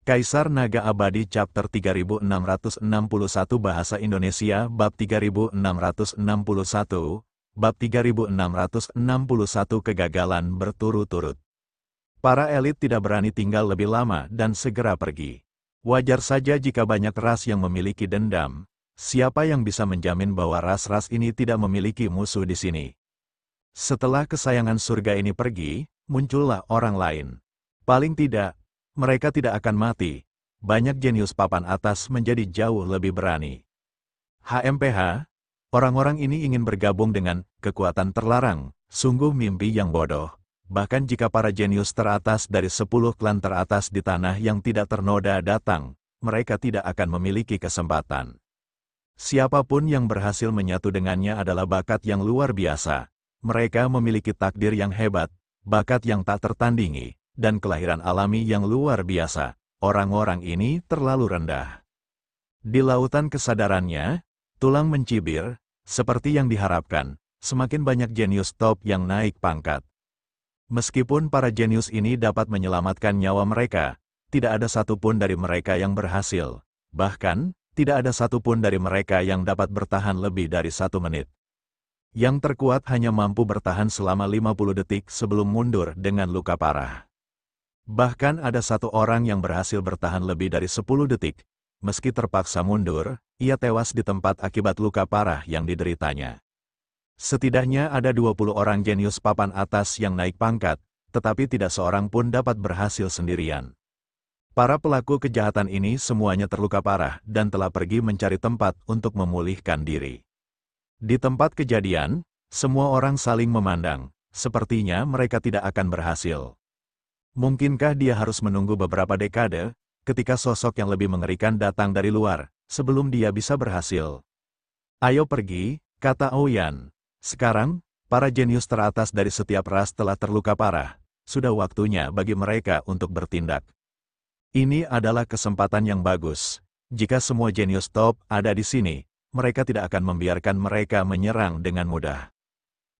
Kaisar Naga Abadi Chapter 3661 Bahasa Indonesia Bab 3661 Bab 3661 Kegagalan berturut-turut. Para elit tidak berani tinggal lebih lama dan segera pergi. Wajar saja jika banyak ras yang memiliki dendam. Siapa yang bisa menjamin bahwa ras-ras ini tidak memiliki musuh di sini? Setelah kesayangan surga ini pergi, muncullah orang lain. Paling tidak, mereka tidak akan mati. Banyak jenius papan atas menjadi jauh lebih berani. HMPH, orang-orang ini ingin bergabung dengan kekuatan terlarang, sungguh mimpi yang bodoh. Bahkan jika para jenius teratas dari 10 klan teratas di tanah yang tidak ternoda datang, mereka tidak akan memiliki kesempatan. Siapapun yang berhasil menyatu dengannya adalah bakat yang luar biasa. Mereka memiliki takdir yang hebat, bakat yang tak tertandingi, dan kelahiran alami yang luar biasa. Orang-orang ini terlalu rendah. Di lautan kesadarannya, tulang mencibir, seperti yang diharapkan, semakin banyak jenius top yang naik pangkat. Meskipun para jenius ini dapat menyelamatkan nyawa mereka, tidak ada satupun dari mereka yang berhasil. Bahkan, tidak ada satupun dari mereka yang dapat bertahan lebih dari 1 menit. Yang terkuat hanya mampu bertahan selama 50 detik sebelum mundur dengan luka parah. Bahkan ada satu orang yang berhasil bertahan lebih dari 10 detik. Meski terpaksa mundur, ia tewas di tempat akibat luka parah yang dideritanya. Setidaknya ada 20 orang jenius papan atas yang naik pangkat, tetapi tidak seorang pun dapat berhasil sendirian. Para pelaku kejahatan ini semuanya terluka parah dan telah pergi mencari tempat untuk memulihkan diri. Di tempat kejadian, semua orang saling memandang, sepertinya mereka tidak akan berhasil. Mungkinkah dia harus menunggu beberapa dekade, ketika sosok yang lebih mengerikan datang dari luar, sebelum dia bisa berhasil? Ayo pergi, kata Oyan. Sekarang, para jenius teratas dari setiap ras telah terluka parah. Sudah waktunya bagi mereka untuk bertindak. Ini adalah kesempatan yang bagus. Jika semua jenius top ada di sini, mereka tidak akan membiarkan mereka menyerang dengan mudah.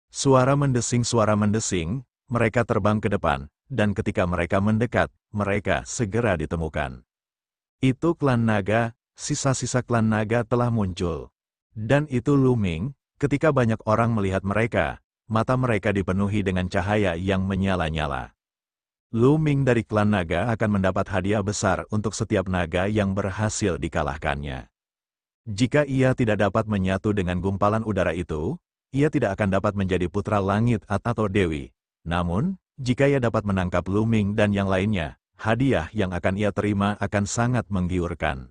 Suara mendesing, mereka terbang ke depan, dan ketika mereka mendekat, mereka segera ditemukan. Itu klan naga, sisa-sisa klan naga telah muncul. Dan itu Lu Ming, ketika banyak orang melihat mereka, mata mereka dipenuhi dengan cahaya yang menyala-nyala. Lu Ming dari klan naga akan mendapat hadiah besar untuk setiap naga yang berhasil dikalahkannya. Jika ia tidak dapat menyatu dengan gumpalan udara itu, ia tidak akan dapat menjadi putra langit atau dewi. Namun, jika ia dapat menangkap Lu Ming dan yang lainnya, hadiah yang akan ia terima akan sangat menggiurkan.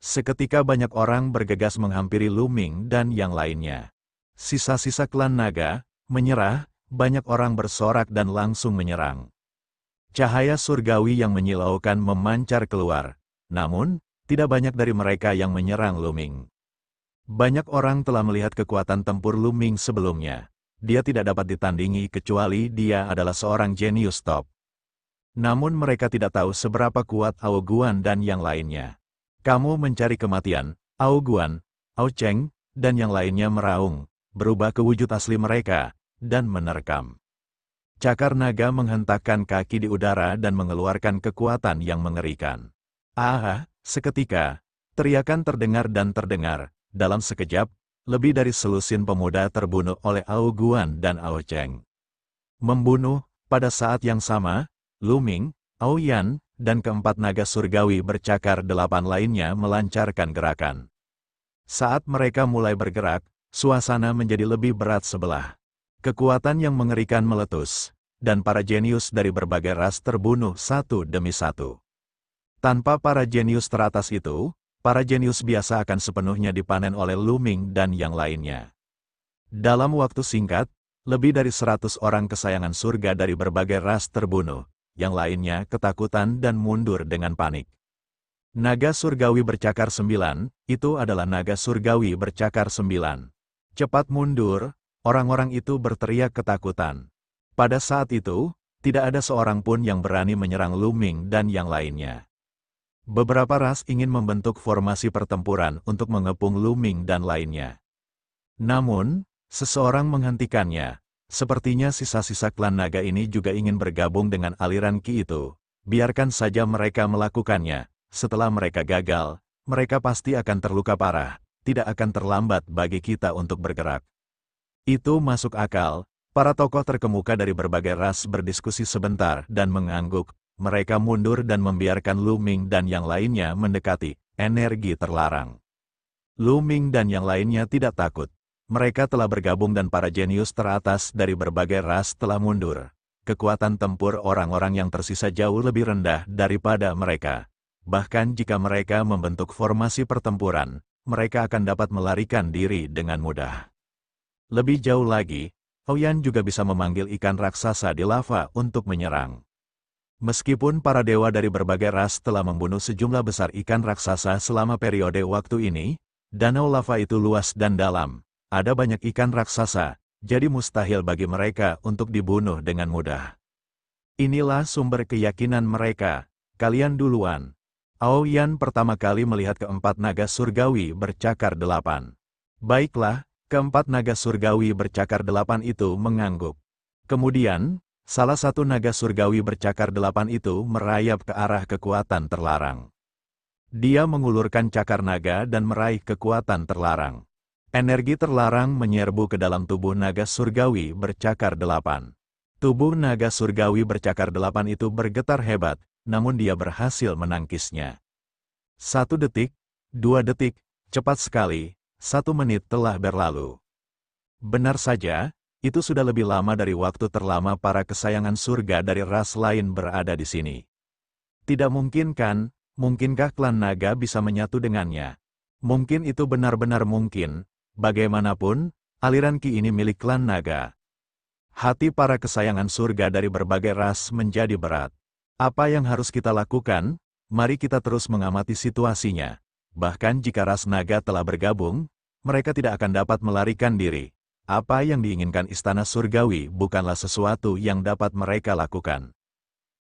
Seketika banyak orang bergegas menghampiri Lu Ming dan yang lainnya. Sisa-sisa klan naga menyerah, banyak orang bersorak dan langsung menyerang. Cahaya surgawi yang menyilaukan memancar keluar, namun, tidak banyak dari mereka yang menyerang Lu Ming. Banyak orang telah melihat kekuatan tempur Lu Ming sebelumnya. Dia tidak dapat ditandingi kecuali dia adalah seorang jenius top. Namun mereka tidak tahu seberapa kuat Ao Guan dan yang lainnya. Kamu mencari kematian, Ao Guan, Ao Cheng, dan yang lainnya meraung, berubah ke wujud asli mereka, dan menerkam. Cakar naga menghentakkan kaki di udara dan mengeluarkan kekuatan yang mengerikan. Seketika, teriakan terdengar dan terdengar. Dalam sekejap, lebih dari selusin pemuda terbunuh oleh Ao Guan dan Ao Cheng. Membunuh, pada saat yang sama, Lu Ming, Ao Yan, dan keempat naga surgawi bercakar 8 lainnya melancarkan gerakan. Saat mereka mulai bergerak, suasana menjadi lebih berat sebelah. Kekuatan yang mengerikan meletus, dan para jenius dari berbagai ras terbunuh satu demi satu. Tanpa para jenius teratas itu, para jenius biasa akan sepenuhnya dipanen oleh Lu Ming dan yang lainnya. Dalam waktu singkat, lebih dari 100 orang kesayangan surga dari berbagai ras terbunuh, yang lainnya ketakutan dan mundur dengan panik. Naga surgawi bercakar 9, itu adalah naga surgawi bercakar 9. Cepat mundur, orang-orang itu berteriak ketakutan. Pada saat itu, tidak ada seorang pun yang berani menyerang Lu Ming dan yang lainnya. Beberapa ras ingin membentuk formasi pertempuran untuk mengepung Lu Ming dan lainnya. Namun, seseorang menghentikannya. Sepertinya sisa-sisa klan naga ini juga ingin bergabung dengan aliran Qi itu. biarkan saja mereka melakukannya. Setelah mereka gagal, mereka pasti akan terluka parah, tidak akan terlambat bagi kita untuk bergerak. Itu masuk akal. Para tokoh terkemuka dari berbagai ras berdiskusi sebentar dan mengangguk. Mereka mundur dan membiarkan Lu Ming dan yang lainnya mendekati energi terlarang. Lu Ming dan yang lainnya tidak takut. Mereka telah bergabung dan para jenius teratas dari berbagai ras telah mundur. Kekuatan tempur orang-orang yang tersisa jauh lebih rendah daripada mereka. Bahkan jika mereka membentuk formasi pertempuran, mereka akan dapat melarikan diri dengan mudah. Lebih jauh lagi, Aoyan juga bisa memanggil ikan raksasa di lava untuk menyerang. Meskipun para dewa dari berbagai ras telah membunuh sejumlah besar ikan raksasa selama periode waktu ini, danau lava itu luas dan dalam. Ada banyak ikan raksasa, jadi mustahil bagi mereka untuk dibunuh dengan mudah. Inilah sumber keyakinan mereka. Kalian duluan. Aoyan pertama kali melihat keempat naga surgawi bercakar 8. Baiklah. Keempat naga surgawi bercakar 8 itu mengangguk. Kemudian, salah satu naga surgawi bercakar 8 itu merayap ke arah kekuatan terlarang. Dia mengulurkan cakar naga dan meraih kekuatan terlarang. Energi terlarang menyerbu ke dalam tubuh naga surgawi bercakar 8. Tubuh naga surgawi bercakar 8 itu bergetar hebat, namun dia berhasil menangkisnya. 1 detik, 2 detik, cepat sekali. 1 menit telah berlalu. Benar saja, itu sudah lebih lama dari waktu terlama para kesayangan surga dari ras lain berada di sini. Tidak mungkin kan, mungkinkah klan naga bisa menyatu dengannya? Mungkin itu benar-benar mungkin, bagaimanapun, aliran ki ini milik klan naga. Hati para kesayangan surga dari berbagai ras menjadi berat. Apa yang harus kita lakukan? Mari kita terus mengamati situasinya. Bahkan jika ras naga telah bergabung, mereka tidak akan dapat melarikan diri. Apa yang diinginkan istana surgawi bukanlah sesuatu yang dapat mereka lakukan.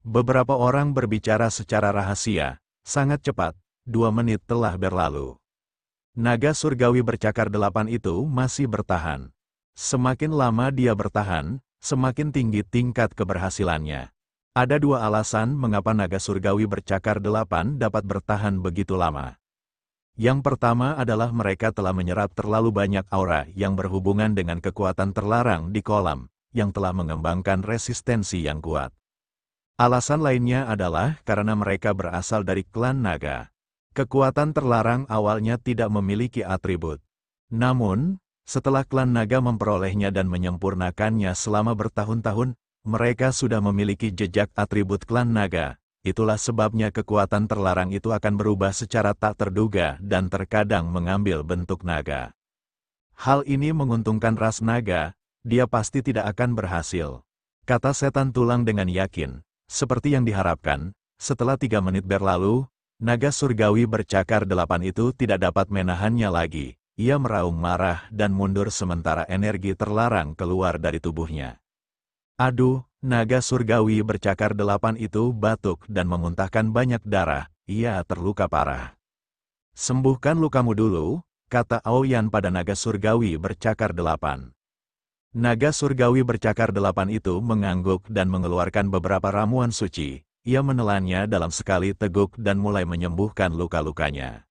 Beberapa orang berbicara secara rahasia, sangat cepat, 2 menit telah berlalu. Naga surgawi bercakar 8 itu masih bertahan. Semakin lama dia bertahan, semakin tinggi tingkat keberhasilannya. Ada 2 alasan mengapa naga surgawi bercakar 8 dapat bertahan begitu lama. Yang pertama adalah mereka telah menyerap terlalu banyak aura yang berhubungan dengan kekuatan terlarang di kolam, yang telah mengembangkan resistensi yang kuat. Alasan lainnya adalah karena mereka berasal dari klan naga. Kekuatan terlarang awalnya tidak memiliki atribut. Namun, setelah klan naga memperolehnya dan menyempurnakannya selama bertahun-tahun, mereka sudah memiliki jejak atribut klan naga. Itulah sebabnya kekuatan terlarang itu akan berubah secara tak terduga dan terkadang mengambil bentuk naga. Hal ini menguntungkan ras naga, dia pasti tidak akan berhasil. Kata setan tulang dengan yakin, seperti yang diharapkan, setelah 3 menit berlalu, naga surgawi bercakar 8 itu tidak dapat menahannya lagi. Ia meraung marah dan mundur sementara energi terlarang keluar dari tubuhnya. Aduh, naga surgawi bercakar 8 itu batuk dan memuntahkan banyak darah, ia terluka parah. Sembuhkan lukamu dulu, kata Aoyan pada naga surgawi bercakar 8. Naga surgawi bercakar 8 itu mengangguk dan mengeluarkan beberapa ramuan suci, ia menelannya dalam sekali teguk dan mulai menyembuhkan luka-lukanya.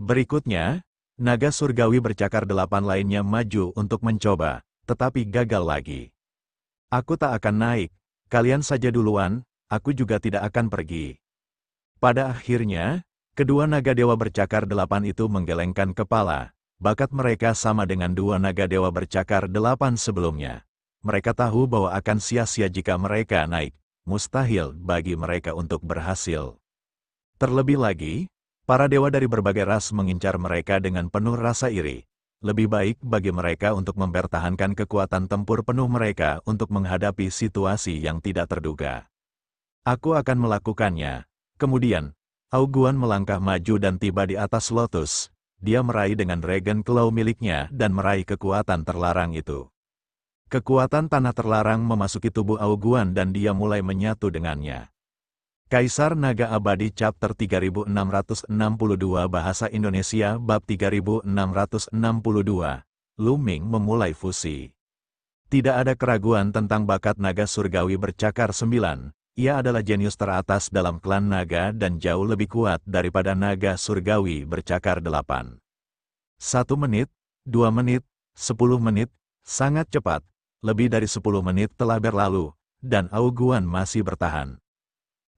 Berikutnya, naga surgawi bercakar 8 lainnya maju untuk mencoba, tetapi gagal lagi. Aku tak akan naik, kalian saja duluan, aku juga tidak akan pergi. Pada akhirnya, kedua naga dewa bercakar 8 itu menggelengkan kepala, bakat mereka sama dengan 2 naga dewa bercakar 8 sebelumnya. Mereka tahu bahwa akan sia-sia jika mereka naik, mustahil bagi mereka untuk berhasil. Terlebih lagi, para dewa dari berbagai ras mengincar mereka dengan penuh rasa iri. Lebih baik bagi mereka untuk mempertahankan kekuatan tempur penuh mereka untuk menghadapi situasi yang tidak terduga. Aku akan melakukannya. Kemudian, Aoguan melangkah maju dan tiba di atas lotus. Dia meraih dengan Dragon Claw miliknya dan meraih kekuatan terlarang itu. Kekuatan tanah terlarang memasuki tubuh Aoguan dan dia mulai menyatu dengannya. Kaisar Naga Abadi Chapter 3662 Bahasa Indonesia Bab 3662 Lu Ming memulai fusi. Tidak ada keraguan tentang bakat naga surgawi bercakar 9. Ia adalah jenius teratas dalam klan naga dan jauh lebih kuat daripada naga surgawi bercakar 8. 1 menit, 2 menit, 10 menit, sangat cepat. Lebih dari 10 menit telah berlalu, dan Aoguan masih bertahan.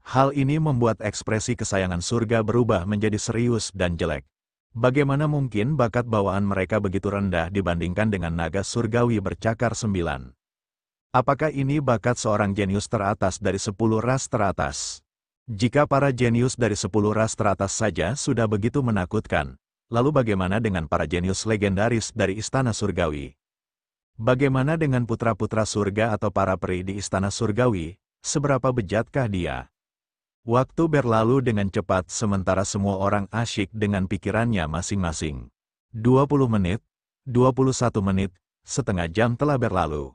Hal ini membuat ekspresi kesayangan surga berubah menjadi serius dan jelek. Bagaimana mungkin bakat bawaan mereka begitu rendah dibandingkan dengan naga surgawi bercakar 9? Apakah ini bakat seorang jenius teratas dari 10 ras teratas? Jika para jenius dari 10 ras teratas saja sudah begitu menakutkan, lalu bagaimana dengan para jenius legendaris dari Istana Surgawi? Bagaimana dengan putra-putra surga atau para peri di Istana Surgawi? Seberapa bejatkah dia? Waktu berlalu dengan cepat sementara semua orang asyik dengan pikirannya masing-masing. 20 menit, 21 menit, setengah jam telah berlalu.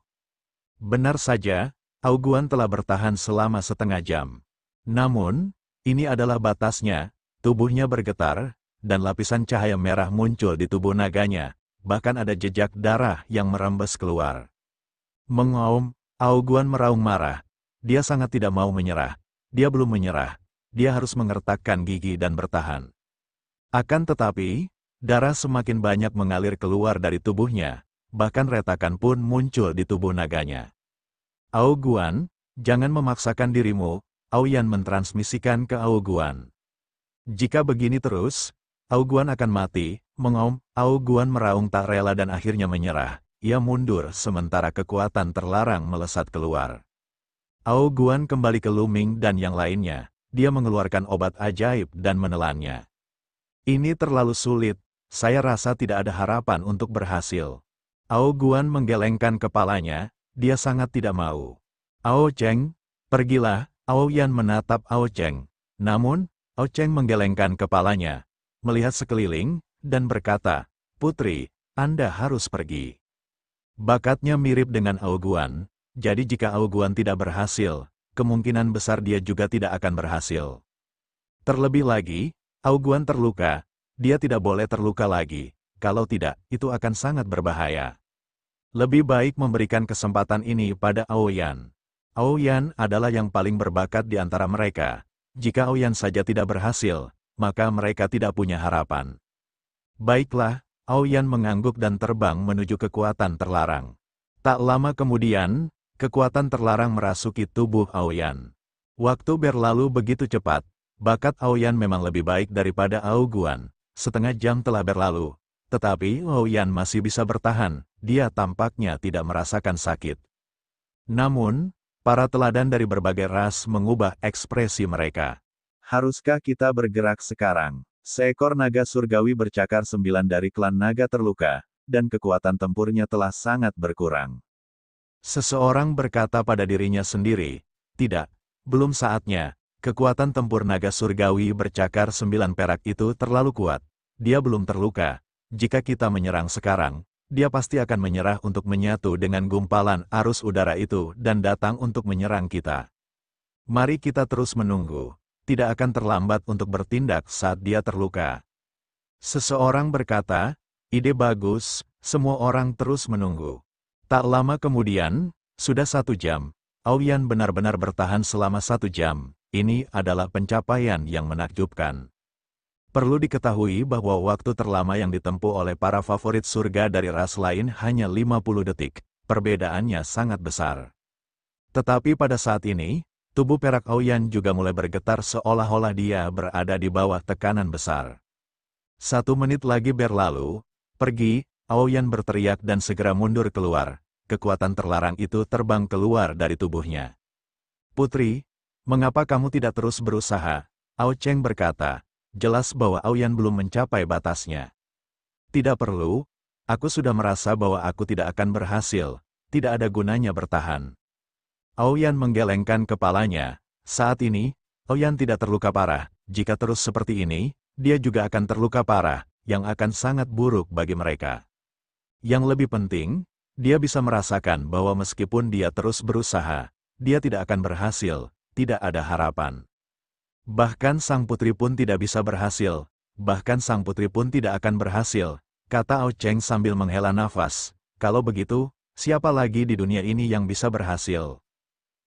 Benar saja, Aoguan telah bertahan selama setengah jam. Namun, ini adalah batasnya, tubuhnya bergetar, dan lapisan cahaya merah muncul di tubuh naganya, bahkan ada jejak darah yang merembes keluar. Mengaum, Aoguan meraung marah. Dia sangat tidak mau menyerah. Dia belum menyerah. Dia harus mengertakkan gigi dan bertahan. Akan tetapi, darah semakin banyak mengalir keluar dari tubuhnya, bahkan retakan pun muncul di tubuh naganya. Aoguan, jangan memaksakan dirimu, Aoyan mentransmisikan ke Aoguan. Jika begini terus, Aoguan akan mati, mengaum, Aoguan meraung tak rela dan akhirnya menyerah. Ia mundur sementara kekuatan terlarang melesat keluar. Aoguan kembali ke Luming dan yang lainnya, dia mengeluarkan obat ajaib dan menelannya. Ini terlalu sulit, saya rasa tidak ada harapan untuk berhasil. Aoguan menggelengkan kepalanya, dia sangat tidak mau. Ao Cheng, pergilah, Aoyan menatap Ao Cheng. Namun, Ao Cheng menggelengkan kepalanya, melihat sekeliling, dan berkata, "Putri, Anda harus pergi." Bakatnya mirip dengan Aoguan, jadi jika Aoguan tidak berhasil, kemungkinan besar dia juga tidak akan berhasil. Terlebih lagi, Aoguan terluka, dia tidak boleh terluka lagi. Kalau tidak, itu akan sangat berbahaya. Lebih baik memberikan kesempatan ini pada Aoyan. Aoyan adalah yang paling berbakat di antara mereka. Jika Aoyan saja tidak berhasil, maka mereka tidak punya harapan. Baiklah, Aoyan mengangguk dan terbang menuju kekuatan terlarang. Tak lama kemudian, kekuatan terlarang merasuki tubuh Aoyan. Waktu berlalu begitu cepat, bakat Aoyan memang lebih baik daripada Aoguan. Setengah jam telah berlalu, tetapi Aoyan masih bisa bertahan, dia tampaknya tidak merasakan sakit. Namun, para teladan dari berbagai ras mengubah ekspresi mereka. Haruskah kita bergerak sekarang? Seekor naga surgawi bercakar 9 dari klan naga terluka, dan kekuatan tempurnya telah sangat berkurang. Seseorang berkata pada dirinya sendiri, "Tidak, belum saatnya, kekuatan tempur naga surgawi bercakar 9 perak itu terlalu kuat. Dia belum terluka. Jika kita menyerang sekarang, dia pasti akan menyerah untuk menyatu dengan gumpalan arus udara itu dan datang untuk menyerang kita. Mari kita terus menunggu. Tidak akan terlambat untuk bertindak saat dia terluka." Seseorang berkata, "Ide bagus." Semua orang terus menunggu. Tak lama kemudian, sudah 1 jam. Aoyan benar-benar bertahan selama 1 jam. Ini adalah pencapaian yang menakjubkan. Perlu diketahui bahwa waktu terlama yang ditempuh oleh para favorit surga dari ras lain hanya 50 detik. Perbedaannya sangat besar. Tetapi pada saat ini, tubuh perak Aoyan juga mulai bergetar seolah-olah dia berada di bawah tekanan besar. 1 menit lagi berlalu, "Pergi," Aoyan berteriak dan segera mundur keluar. Kekuatan terlarang itu terbang keluar dari tubuhnya. "Putri, mengapa kamu tidak terus berusaha?" Ao Cheng berkata. Jelas bahwa Aoyan belum mencapai batasnya. "Tidak perlu, aku sudah merasa bahwa aku tidak akan berhasil, tidak ada gunanya bertahan." Aoyan menggelengkan kepalanya. Saat ini, Aoyan tidak terluka parah. Jika terus seperti ini, dia juga akan terluka parah, yang akan sangat buruk bagi mereka. Yang lebih penting, dia bisa merasakan bahwa meskipun dia terus berusaha, dia tidak akan berhasil, tidak ada harapan. Bahkan sang putri pun tidak bisa berhasil. Bahkan sang putri pun tidak akan berhasil, kata Ao Cheng sambil menghela nafas. Kalau begitu, siapa lagi di dunia ini yang bisa berhasil?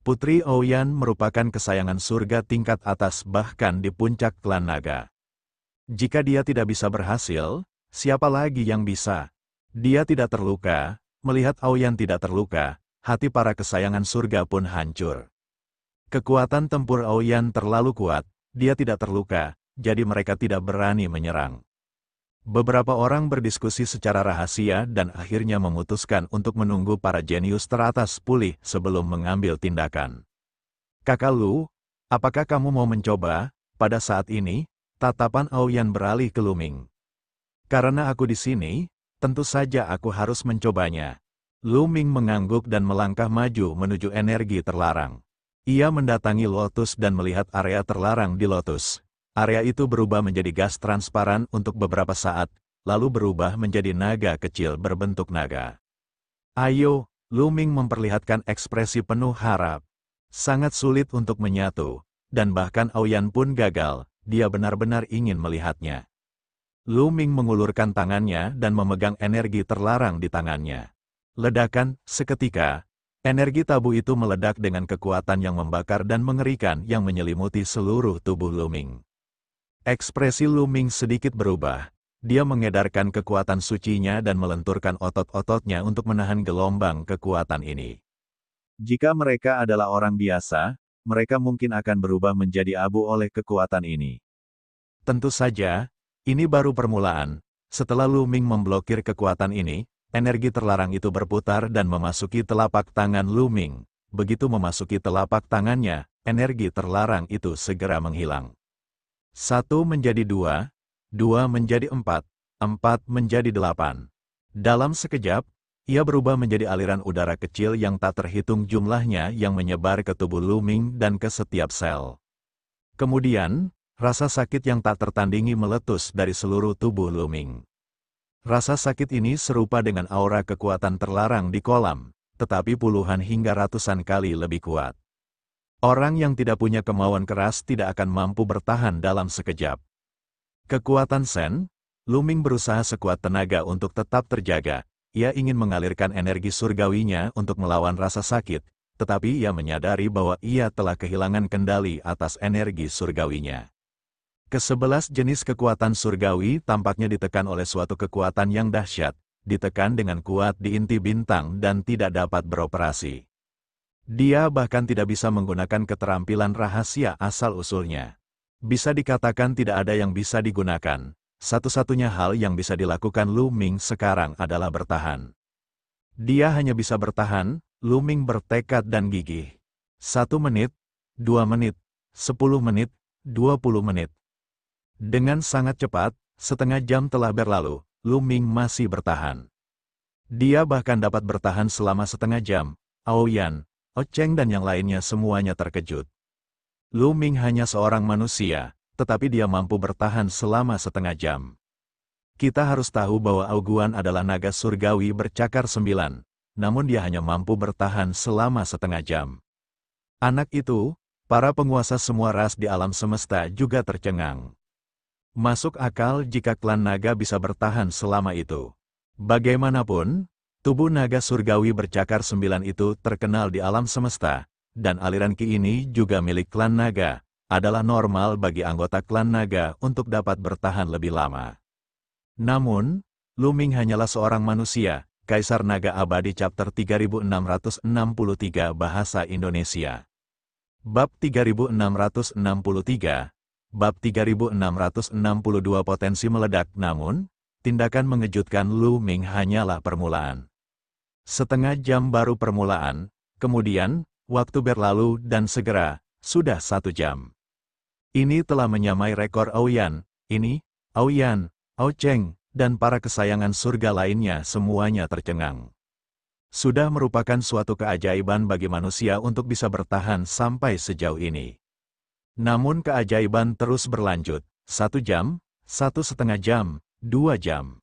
Putri Aoyan merupakan kesayangan surga tingkat atas bahkan di puncak klan naga. Jika dia tidak bisa berhasil, siapa lagi yang bisa? Dia tidak terluka, melihat Aoyan tidak terluka, hati para kesayangan surga pun hancur. Kekuatan tempur Aoyan terlalu kuat, dia tidak terluka, jadi mereka tidak berani menyerang. Beberapa orang berdiskusi secara rahasia dan akhirnya memutuskan untuk menunggu para jenius teratas pulih sebelum mengambil tindakan. Kakak Lu, apakah kamu mau mencoba? Pada saat ini, tatapan Aoyan beralih ke Lu Ming. Karena aku di sini, tentu saja aku harus mencobanya. Lu Ming mengangguk dan melangkah maju menuju energi terlarang. Ia mendatangi Lotus dan melihat area terlarang di Lotus. Area itu berubah menjadi gas transparan untuk beberapa saat, lalu berubah menjadi naga kecil berbentuk naga. Ayo, Lu Ming memperlihatkan ekspresi penuh harap. Sangat sulit untuk menyatu, dan bahkan Aoyan pun gagal, dia benar-benar ingin melihatnya. Lu Ming mengulurkan tangannya dan memegang energi terlarang di tangannya. Ledakan, seketika, energi tabu itu meledak dengan kekuatan yang membakar dan mengerikan yang menyelimuti seluruh tubuh Lu Ming. Ekspresi Lu Ming sedikit berubah. Dia mengedarkan kekuatan sucinya dan melenturkan otot-ototnya untuk menahan gelombang kekuatan ini. Jika mereka adalah orang biasa, mereka mungkin akan berubah menjadi abu oleh kekuatan ini. Tentu saja, ini baru permulaan. Setelah Lu Ming memblokir kekuatan ini, energi terlarang itu berputar dan memasuki telapak tangan Lu Ming. Begitu memasuki telapak tangannya, energi terlarang itu segera menghilang. 1 menjadi 2, 2 menjadi 4, 4 menjadi 8. Dalam sekejap, ia berubah menjadi aliran udara kecil yang tak terhitung jumlahnya yang menyebar ke tubuh Lu Ming dan ke setiap sel. Kemudian, rasa sakit yang tak tertandingi meletus dari seluruh tubuh Lu Ming. Rasa sakit ini serupa dengan aura kekuatan terlarang di kolam, tetapi puluhan hingga ratusan kali lebih kuat. Orang yang tidak punya kemauan keras tidak akan mampu bertahan dalam sekejap. Kekuatan Sen, Lu Ming berusaha sekuat tenaga untuk tetap terjaga. Ia ingin mengalirkan energi surgawinya untuk melawan rasa sakit, tetapi ia menyadari bahwa ia telah kehilangan kendali atas energi surgawinya. Ke-11 jenis kekuatan surgawi tampaknya ditekan oleh suatu kekuatan yang dahsyat, ditekan dengan kuat di inti bintang dan tidak dapat beroperasi. Dia bahkan tidak bisa menggunakan keterampilan rahasia asal-usulnya. Bisa dikatakan tidak ada yang bisa digunakan. Satu-satunya hal yang bisa dilakukan Lu Ming sekarang adalah bertahan. Dia hanya bisa bertahan, Lu Ming bertekad dan gigih. 1 menit, 2 menit, 10 menit, 20 menit. Dengan sangat cepat, setengah jam telah berlalu, Lu Ming masih bertahan. Dia bahkan dapat bertahan selama setengah jam. Aoyan, Ocheng dan yang lainnya semuanya terkejut. Lu Ming hanya seorang manusia, tetapi dia mampu bertahan selama setengah jam. Kita harus tahu bahwa Aoguan adalah naga surgawi bercakar 9, namun dia hanya mampu bertahan selama setengah jam. Anak itu, para penguasa semua ras di alam semesta juga tercengang. Masuk akal jika klan naga bisa bertahan selama itu. Bagaimanapun, tubuh naga surgawi bercakar 9 itu terkenal di alam semesta, dan aliran ki ini juga milik klan naga, adalah normal bagi anggota klan naga untuk dapat bertahan lebih lama. Namun, Lu Ming hanyalah seorang manusia, Kaisar Naga Abadi Chapter 3663 Bahasa Indonesia. Bab 3663, Bab 3662 Potensi meledak. Namun, tindakan mengejutkan Lu Ming hanyalah permulaan. Setengah jam baru permulaan, kemudian, waktu berlalu dan segera, sudah 1 jam. Ini telah menyamai rekor Aoyan, Aoyan, Ocheng, dan para kesayangan surga lainnya semuanya tercengang. Sudah merupakan suatu keajaiban bagi manusia untuk bisa bertahan sampai sejauh ini. Namun keajaiban terus berlanjut, 1 jam, 1,5 jam, 2 jam.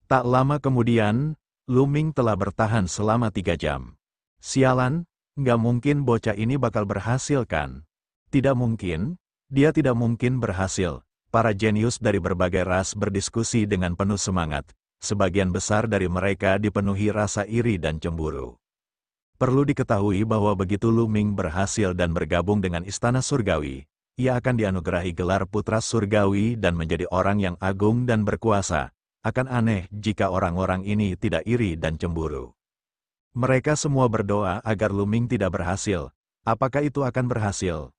Tak lama kemudian, Lu Ming telah bertahan selama 3 jam. Sialan, nggak mungkin bocah ini bakal berhasil kan? Tidak mungkin, dia tidak mungkin berhasil. Para jenius dari berbagai ras berdiskusi dengan penuh semangat. Sebagian besar dari mereka dipenuhi rasa iri dan cemburu. Perlu diketahui bahwa begitu Lu Ming berhasil dan bergabung dengan Istana Surgawi, ia akan dianugerahi gelar Putra Surgawi dan menjadi orang yang agung dan berkuasa. Akan aneh jika orang-orang ini tidak iri dan cemburu. Mereka semua berdoa agar Lu Ming tidak berhasil. Apakah itu akan berhasil?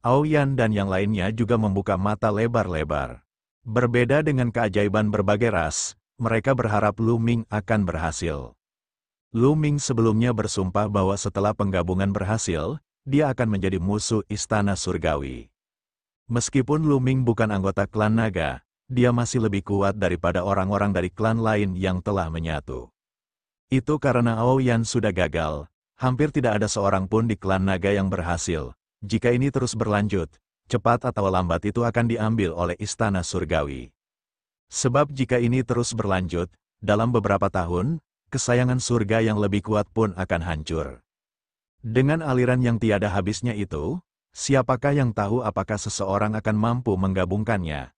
Aoyan dan yang lainnya juga membuka mata lebar-lebar. Berbeda dengan keajaiban berbagai ras, mereka berharap Lu Ming akan berhasil. Lu Ming sebelumnya bersumpah bahwa setelah penggabungan berhasil, dia akan menjadi musuh Istana Surgawi. Meskipun Lu Ming bukan anggota klan naga, dia masih lebih kuat daripada orang-orang dari klan lain yang telah menyatu. Itu karena Aoyan sudah gagal, hampir tidak ada seorang pun di klan naga yang berhasil. Jika ini terus berlanjut, cepat atau lambat itu akan diambil oleh Istana Surgawi. Sebab jika ini terus berlanjut, dalam beberapa tahun, kesayangan surga yang lebih kuat pun akan hancur. Dengan aliran yang tiada habisnya itu, siapakah yang tahu apakah seseorang akan mampu menggabungkannya?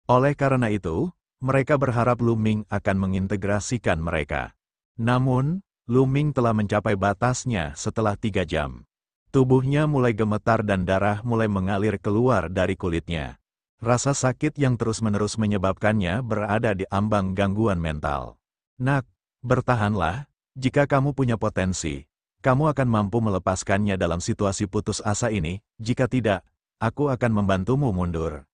Oleh karena itu, mereka berharap Lu Ming akan mengintegrasikan mereka. Namun, Lu Ming telah mencapai batasnya setelah 3 jam. Tubuhnya mulai gemetar dan darah mulai mengalir keluar dari kulitnya. Rasa sakit yang terus-menerus menyebabkannya berada di ambang gangguan mental. Nak, bertahanlah, jika kamu punya potensi, kamu akan mampu melepaskannya dalam situasi putus asa ini, jika tidak, aku akan membantumu mundur.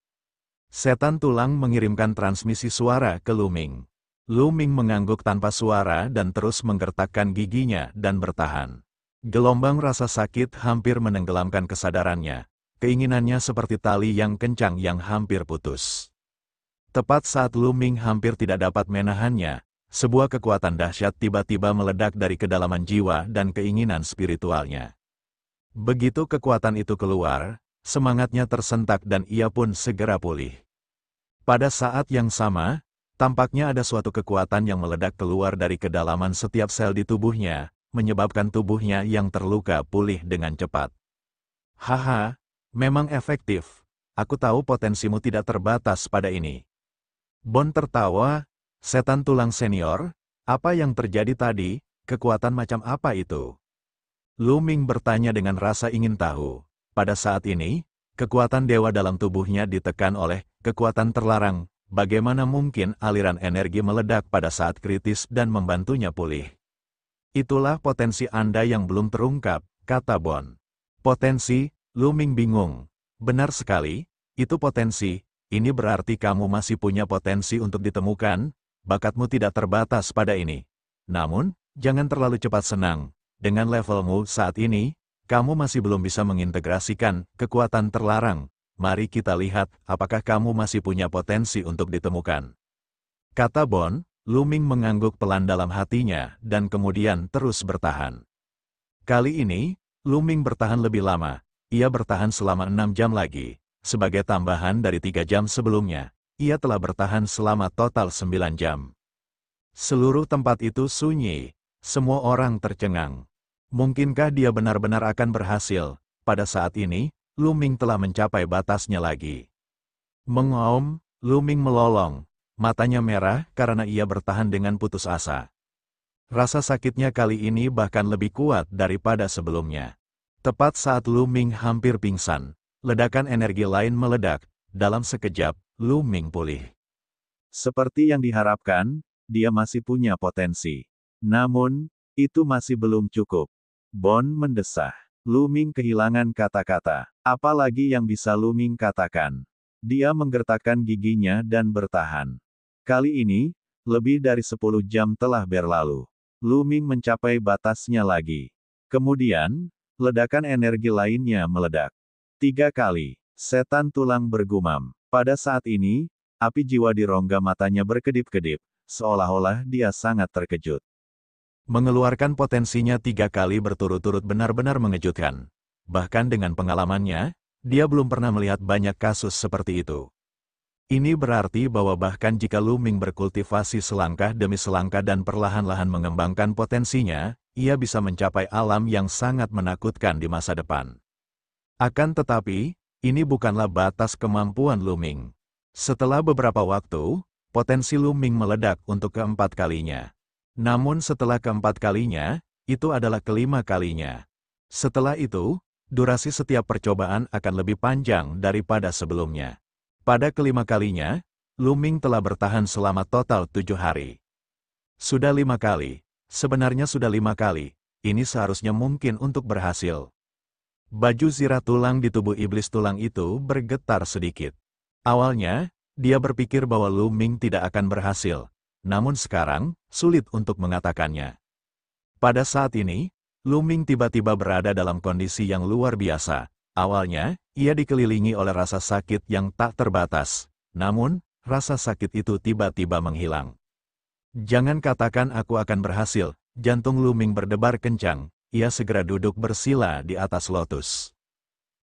Setan tulang mengirimkan transmisi suara ke Lu Ming. Lu Ming mengangguk tanpa suara dan terus menggertakkan giginya dan bertahan. Gelombang rasa sakit hampir menenggelamkan kesadarannya. Keinginannya seperti tali yang kencang yang hampir putus. Tepat saat Lu Ming hampir tidak dapat menahannya, sebuah kekuatan dahsyat tiba-tiba meledak dari kedalaman jiwa dan keinginan spiritualnya. Begitu kekuatan itu keluar, semangatnya tersentak dan ia pun segera pulih. Pada saat yang sama, tampaknya ada suatu kekuatan yang meledak keluar dari kedalaman setiap sel di tubuhnya, menyebabkan tubuhnya yang terluka pulih dengan cepat. Haha, memang efektif. Aku tahu potensimu tidak terbatas pada ini. Bon tertawa. Setan tulang senior, apa yang terjadi tadi, kekuatan macam apa itu? Lu Ming bertanya dengan rasa ingin tahu. Pada saat ini, kekuatan dewa dalam tubuhnya ditekan oleh kekuatan terlarang. Bagaimana mungkin aliran energi meledak pada saat kritis dan membantunya pulih? Itulah potensi Anda yang belum terungkap, kata Bon. Potensi, Lu Ming bingung. Benar sekali, itu potensi. Ini berarti kamu masih punya potensi untuk ditemukan. Bakatmu tidak terbatas pada ini. Namun, jangan terlalu cepat senang. Dengan levelmu saat ini, kamu masih belum bisa mengintegrasikan kekuatan terlarang. Mari kita lihat apakah kamu masih punya potensi untuk ditemukan. Kata Bon, Lu Ming mengangguk pelan dalam hatinya dan kemudian terus bertahan. Kali ini, Lu Ming bertahan lebih lama. Ia bertahan selama 6 jam lagi. Sebagai tambahan dari 3 jam sebelumnya. Ia telah bertahan selama total 9 jam. Seluruh tempat itu sunyi, semua orang tercengang. Mungkinkah dia benar-benar akan berhasil? Pada saat ini, Lu Ming telah mencapai batasnya lagi. Mengaum, Lu Ming melolong, matanya merah karena ia bertahan dengan putus asa. Rasa sakitnya kali ini bahkan lebih kuat daripada sebelumnya. Tepat saat Lu Ming hampir pingsan, ledakan energi lain meledak. Dalam sekejap, Lu Ming pulih. Seperti yang diharapkan, dia masih punya potensi. Namun, itu masih belum cukup. Bon mendesah. Lu Ming kehilangan kata-kata. Apalagi yang bisa Lu Ming katakan? Dia menggertakkan giginya dan bertahan. Kali ini, lebih dari 10 jam telah berlalu. Lu Ming mencapai batasnya lagi. Kemudian, ledakan energi lainnya meledak. 3 kali. Setan tulang bergumam. Pada saat ini, api jiwa di rongga matanya berkedip-kedip, seolah-olah dia sangat terkejut. Mengeluarkan potensinya 3 kali berturut-turut benar-benar mengejutkan. Bahkan dengan pengalamannya, dia belum pernah melihat banyak kasus seperti itu. Ini berarti bahwa bahkan jika Lu Ming berkultivasi selangkah demi selangkah dan perlahan-lahan mengembangkan potensinya, ia bisa mencapai alam yang sangat menakutkan di masa depan. Akan tetapi, ini bukanlah batas kemampuan Lu Ming. Setelah beberapa waktu, potensi Lu Ming meledak untuk keempat kalinya. Namun setelah keempat kalinya, Itu adalah kelima kalinya. Setelah itu, durasi setiap percobaan akan lebih panjang daripada sebelumnya. Pada kelima kalinya, Lu Ming telah bertahan selama total 7 hari. Sudah 5 kali, sebenarnya sudah 5 kali, ini seharusnya mungkin untuk berhasil. Baju zirah tulang di tubuh iblis tulang itu bergetar sedikit. Awalnya, dia berpikir bahwa Lu Ming tidak akan berhasil, namun sekarang, sulit untuk mengatakannya. Pada saat ini, Lu Ming tiba-tiba berada dalam kondisi yang luar biasa. Awalnya, ia dikelilingi oleh rasa sakit yang tak terbatas. Namun, rasa sakit itu tiba-tiba menghilang. Jangan katakan aku akan berhasil, jantung Lu Ming berdebar kencang, ia segera duduk bersila di atas lotus.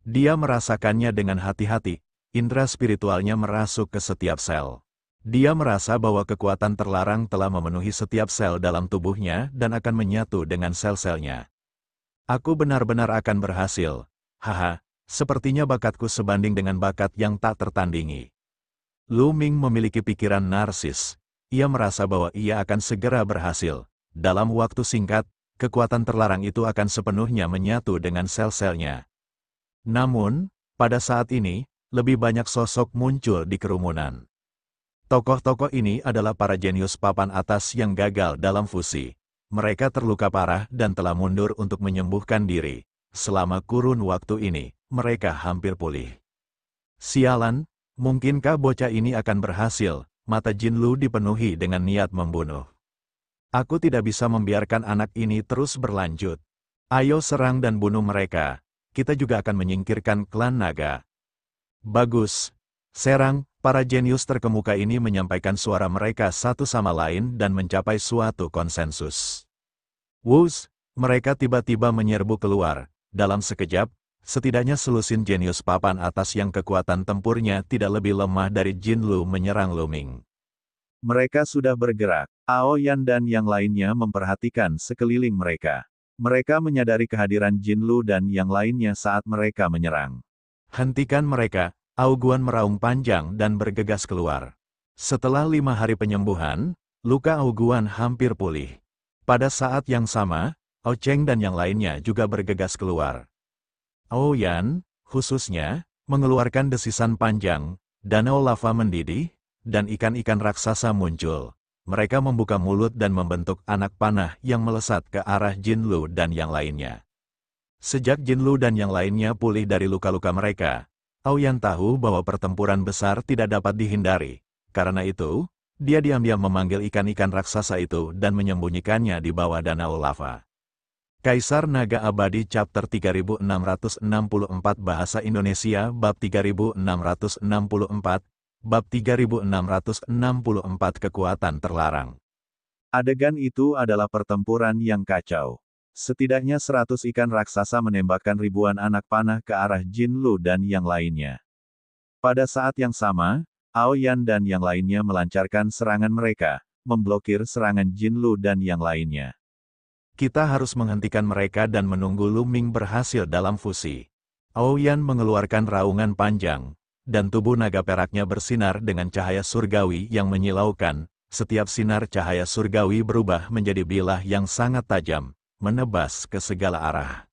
Dia merasakannya dengan hati-hati, indera spiritualnya merasuk ke setiap sel. Dia merasa bahwa kekuatan terlarang telah memenuhi setiap sel dalam tubuhnya dan akan menyatu dengan sel-selnya. Aku benar-benar akan berhasil. Haha, sepertinya bakatku sebanding dengan bakat yang tak tertandingi. Lu Ming memiliki pikiran narsis. Ia merasa bahwa ia akan segera berhasil. Dalam waktu singkat, kekuatan terlarang itu akan sepenuhnya menyatu dengan sel-selnya. Namun, pada saat ini, lebih banyak sosok muncul di kerumunan. Tokoh-tokoh ini adalah para jenius papan atas yang gagal dalam fusi. Mereka terluka parah dan telah mundur untuk menyembuhkan diri. Selama kurun waktu ini, mereka hampir pulih. Sialan, mungkinkah bocah ini akan berhasil? Mata Jin Lu dipenuhi dengan niat membunuh. Aku tidak bisa membiarkan anak ini terus berlanjut. Ayo serang dan bunuh mereka. Kita juga akan menyingkirkan klan naga. Bagus. Serang, para jenius terkemuka ini menyampaikan suara mereka satu sama lain dan mencapai suatu konsensus. Wus, mereka tiba-tiba menyerbu keluar. Dalam sekejap, setidaknya selusin jenius papan atas yang kekuatan tempurnya tidak lebih lemah dari Jin Lu menyerang Lu Ming. Mereka sudah bergerak. Ao Yan dan yang lainnya memperhatikan sekeliling mereka. Mereka menyadari kehadiran Jin Lu dan yang lainnya saat mereka menyerang. Hentikan mereka, Ao Guan meraung panjang dan bergegas keluar. Setelah 5 hari penyembuhan, luka Ao Guan hampir pulih. Pada saat yang sama, Ao Cheng dan yang lainnya juga bergegas keluar. Ao Yan, khususnya, mengeluarkan desisan panjang, danau lava mendidih, dan ikan-ikan raksasa muncul. Mereka membuka mulut dan membentuk anak panah yang melesat ke arah Jin Lu dan yang lainnya. Sejak Jin Lu dan yang lainnya pulih dari luka-luka mereka, Ao Yan tahu bahwa pertempuran besar tidak dapat dihindari. Karena itu, dia diam-diam memanggil ikan-ikan raksasa itu dan menyembunyikannya di bawah danau lava. Kaisar Naga Abadi Chapter 3664 Bahasa Indonesia Bab 3664 Bab 3664 Kekuatan Terlarang. Adegan itu adalah pertempuran yang kacau. Setidaknya 100 ikan raksasa menembakkan ribuan anak panah ke arah Jin Lu dan yang lainnya. Pada saat yang sama, Ao Yan dan yang lainnya melancarkan serangan mereka, memblokir serangan Jin Lu dan yang lainnya. Kita harus menghentikan mereka dan menunggu Lu Ming berhasil dalam fusi. Ao Yan mengeluarkan raungan panjang, dan tubuh naga peraknya bersinar dengan cahaya surgawi yang menyilaukan. Setiap sinar cahaya surgawi berubah menjadi bilah yang sangat tajam, menebas ke segala arah.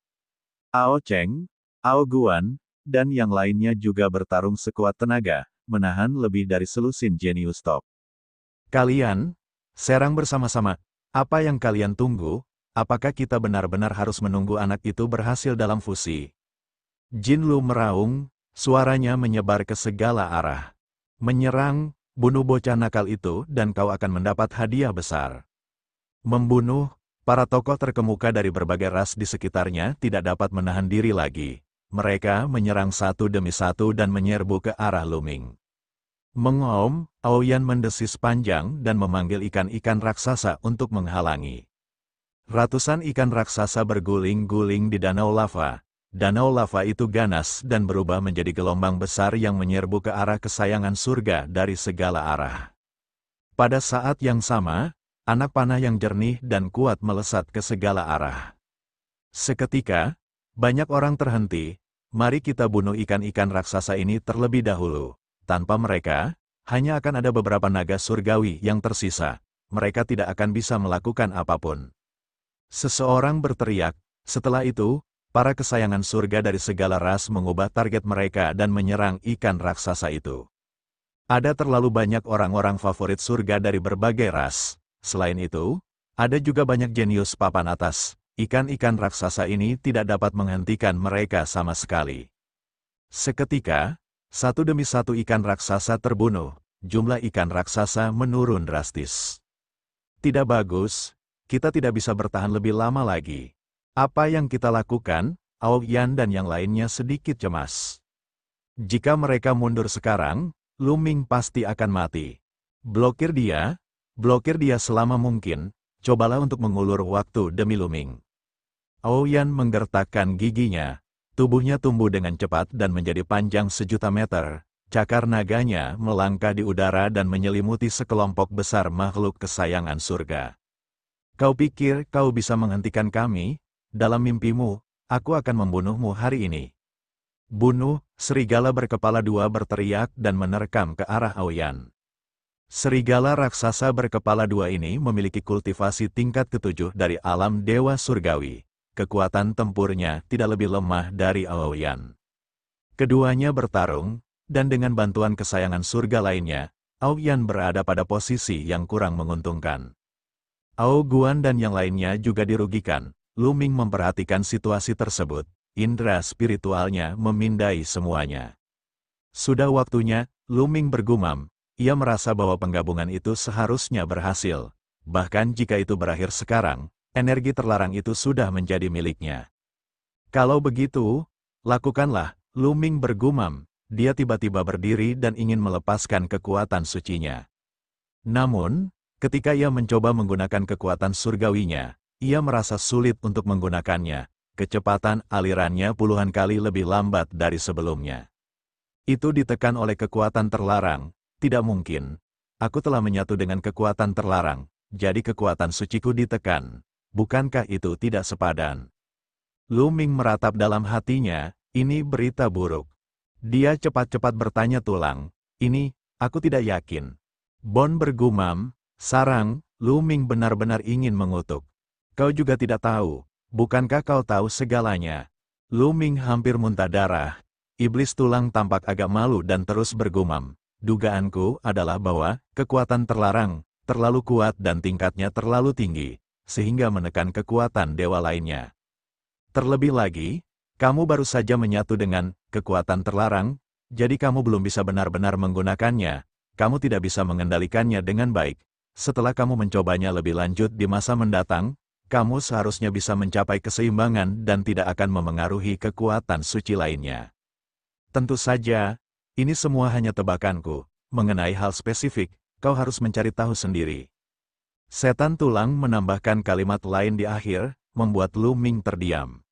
Ao Cheng, Ao Guan, dan yang lainnya juga bertarung sekuat tenaga, menahan lebih dari selusin jenius top. Kalian, serang bersama-sama. Apa yang kalian tunggu? Apakah kita benar-benar harus menunggu anak itu berhasil dalam fusi? Jin Lu meraung, suaranya menyebar ke segala arah. Menyerang, bunuh bocah nakal itu dan kau akan mendapat hadiah besar. Membunuh, para tokoh terkemuka dari berbagai ras di sekitarnya tidak dapat menahan diri lagi. Mereka menyerang satu demi satu dan menyerbu ke arah Lu Ming. Mengaum, Ao Yan mendesis panjang dan memanggil ikan-ikan raksasa untuk menghalangi. Ratusan ikan raksasa berguling-guling di danau lava. Danau lava itu ganas dan berubah menjadi gelombang besar yang menyerbu ke arah kesayangan surga dari segala arah. Pada saat yang sama, anak panah yang jernih dan kuat melesat ke segala arah. Seketika, banyak orang terhenti. Mari kita bunuh ikan-ikan raksasa ini terlebih dahulu. Tanpa mereka, hanya akan ada beberapa naga surgawi yang tersisa. Mereka tidak akan bisa melakukan apapun. Seseorang berteriak. Setelah itu, para kesayangan surga dari segala ras mengubah target mereka dan menyerang ikan raksasa itu. Ada terlalu banyak orang-orang favorit surga dari berbagai ras. Selain itu, ada juga banyak jenius papan atas. Ikan-ikan raksasa ini tidak dapat menghentikan mereka sama sekali. Seketika, satu demi satu ikan raksasa terbunuh. Jumlah ikan raksasa menurun drastis. Tidak bagus, kita tidak bisa bertahan lebih lama lagi. Apa yang kita lakukan? Aoyan dan yang lainnya sedikit cemas. Jika mereka mundur sekarang, Lu Ming pasti akan mati. Blokir dia selama mungkin, cobalah untuk mengulur waktu demi Lu Ming. Aoyan menggertakkan giginya, tubuhnya tumbuh dengan cepat dan menjadi panjang 1.000.000 meter. Cakar naganya melangkah di udara dan menyelimuti sekelompok besar makhluk kesayangan surga. Kau pikir kau bisa menghentikan kami? Dalam mimpimu, aku akan membunuhmu hari ini. Bunuh, serigala berkepala dua berteriak dan menerkam ke arah Aoyan. Serigala raksasa berkepala dua ini memiliki kultivasi tingkat ke-7 dari alam dewa surgawi. Kekuatan tempurnya tidak lebih lemah dari Aoyan. Keduanya bertarung, dan dengan bantuan kesayangan surga lainnya, Aoyan berada pada posisi yang kurang menguntungkan. Ao Guan dan yang lainnya juga dirugikan. Lu Ming memperhatikan situasi tersebut. Indra spiritualnya memindai semuanya. Sudah waktunya, Lu Ming bergumam. Ia merasa bahwa penggabungan itu seharusnya berhasil. Bahkan jika itu berakhir sekarang, energi terlarang itu sudah menjadi miliknya. Kalau begitu, lakukanlah, Lu Ming bergumam. Dia tiba-tiba berdiri dan ingin melepaskan kekuatan sucinya. Namun, ketika ia mencoba menggunakan kekuatan surgawinya, ia merasa sulit untuk menggunakannya. Kecepatan alirannya puluhan kali lebih lambat dari sebelumnya. Itu ditekan oleh kekuatan terlarang. Tidak mungkin. Aku telah menyatu dengan kekuatan terlarang, jadi kekuatan suciku ditekan. Bukankah itu tidak sepadan? Lu Ming meratap dalam hatinya, ini berita buruk. Dia cepat-cepat bertanya tulang, ini, aku tidak yakin. Bon bergumam, sarang, Lu Ming benar-benar ingin mengutuk. Kau juga tidak tahu, bukankah kau tahu segalanya? Lu Ming hampir muntah darah. Iblis tulang tampak agak malu dan terus bergumam. Dugaanku adalah bahwa kekuatan terlarang, terlalu kuat dan tingkatnya terlalu tinggi, sehingga menekan kekuatan dewa lainnya. Terlebih lagi, kamu baru saja menyatu dengan kekuatan terlarang, jadi kamu belum bisa benar-benar menggunakannya, kamu tidak bisa mengendalikannya dengan baik. Setelah kamu mencobanya lebih lanjut di masa mendatang, kamu seharusnya bisa mencapai keseimbangan dan tidak akan memengaruhi kekuatan suci lainnya. Tentu saja, ini semua hanya tebakanku. Mengenai hal spesifik, kau harus mencari tahu sendiri. Setan tulang menambahkan kalimat lain di akhir, membuat Lu Ming terdiam.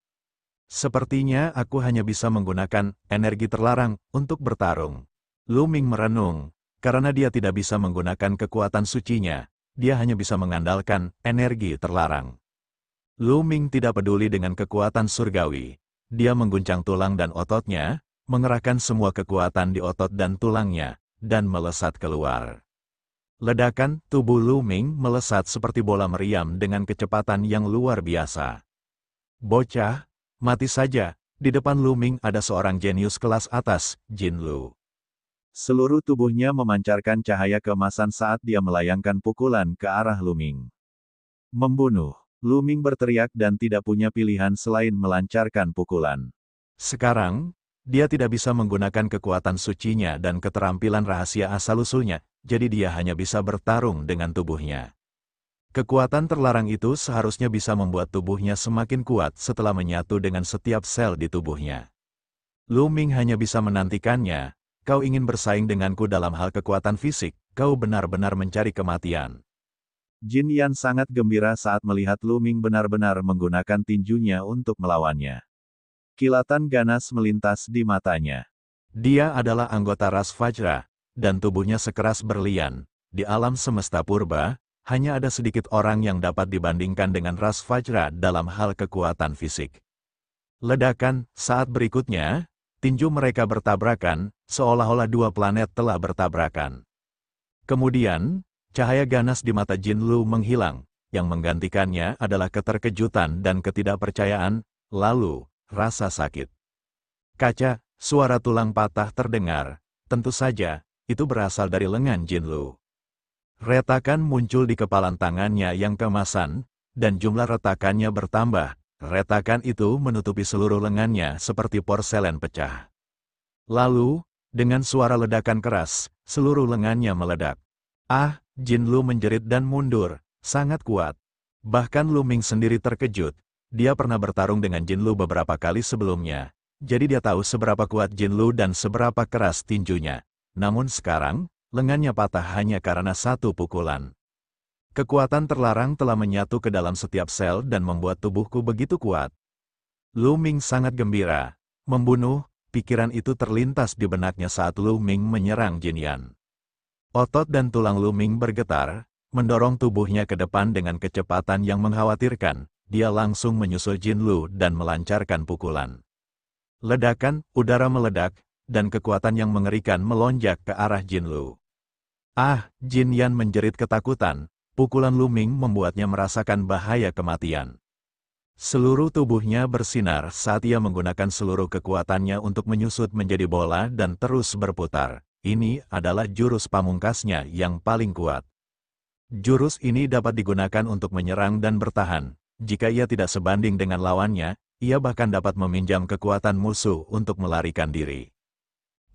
Sepertinya aku hanya bisa menggunakan energi terlarang untuk bertarung. Lu Ming merenung, karena dia tidak bisa menggunakan kekuatan sucinya, dia hanya bisa mengandalkan energi terlarang. Lu Ming tidak peduli dengan kekuatan surgawi. Dia mengguncang tulang dan ototnya, mengerahkan semua kekuatan di otot dan tulangnya, dan melesat keluar. Ledakan, tubuh Lu Ming melesat seperti bola meriam dengan kecepatan yang luar biasa. Bocah, mati saja, di depan Lu Ming ada seorang jenius kelas atas, Jin Lu. Seluruh tubuhnya memancarkan cahaya keemasan saat dia melayangkan pukulan ke arah Lu Ming. Membunuh, Lu Ming berteriak dan tidak punya pilihan selain melancarkan pukulan. Sekarang, dia tidak bisa menggunakan kekuatan sucinya dan keterampilan rahasia asal-usulnya, jadi dia hanya bisa bertarung dengan tubuhnya. Kekuatan terlarang itu seharusnya bisa membuat tubuhnya semakin kuat setelah menyatu dengan setiap sel di tubuhnya. Lu Ming hanya bisa menantikannya. Kau ingin bersaing denganku dalam hal kekuatan fisik, kau benar-benar mencari kematian. Jin Yan sangat gembira saat melihat Lu Ming benar-benar menggunakan tinjunya untuk melawannya. Kilatan ganas melintas di matanya. Dia adalah anggota ras Vajra, dan tubuhnya sekeras berlian. Di alam semesta purba, hanya ada sedikit orang yang dapat dibandingkan dengan ras Vajra dalam hal kekuatan fisik. Ledakan, saat berikutnya, tinju mereka bertabrakan, seolah-olah dua planet telah bertabrakan. Kemudian, cahaya ganas di mata Jin Lu menghilang, yang menggantikannya adalah keterkejutan dan ketidakpercayaan, lalu, rasa sakit. Kaca, suara tulang patah terdengar. Tentu saja, itu berasal dari lengan Jinlu. Retakan muncul di kepalan tangannya yang kemasan, dan jumlah retakannya bertambah. Retakan itu menutupi seluruh lengannya seperti porselen pecah. Lalu, dengan suara ledakan keras, seluruh lengannya meledak. Ah, Jinlu menjerit dan mundur, sangat kuat. Bahkan Lu Ming sendiri terkejut. Dia pernah bertarung dengan Jinlu beberapa kali sebelumnya, jadi dia tahu seberapa kuat Jinlu dan seberapa keras tinjunya. Namun sekarang, lengannya patah hanya karena satu pukulan. Kekuatan terlarang telah menyatu ke dalam setiap sel dan membuat tubuhku begitu kuat. Lu Ming sangat gembira. Membunuh, pikiran itu terlintas di benaknya saat Lu Ming menyerang Jin Yan. Otot dan tulang Lu Ming bergetar, mendorong tubuhnya ke depan dengan kecepatan yang mengkhawatirkan. Dia langsung menyusul Jin Lu dan melancarkan pukulan. Ledakan, udara meledak, dan kekuatan yang mengerikan melonjak ke arah Jin Lu. Ah, Jin Yan menjerit ketakutan. Pukulan Lu Ming membuatnya merasakan bahaya kematian. Seluruh tubuhnya bersinar saat ia menggunakan seluruh kekuatannya untuk menyusut menjadi bola dan terus berputar. Ini adalah jurus pamungkasnya yang paling kuat. Jurus ini dapat digunakan untuk menyerang dan bertahan. Jika ia tidak sebanding dengan lawannya, ia bahkan dapat meminjam kekuatan musuh untuk melarikan diri.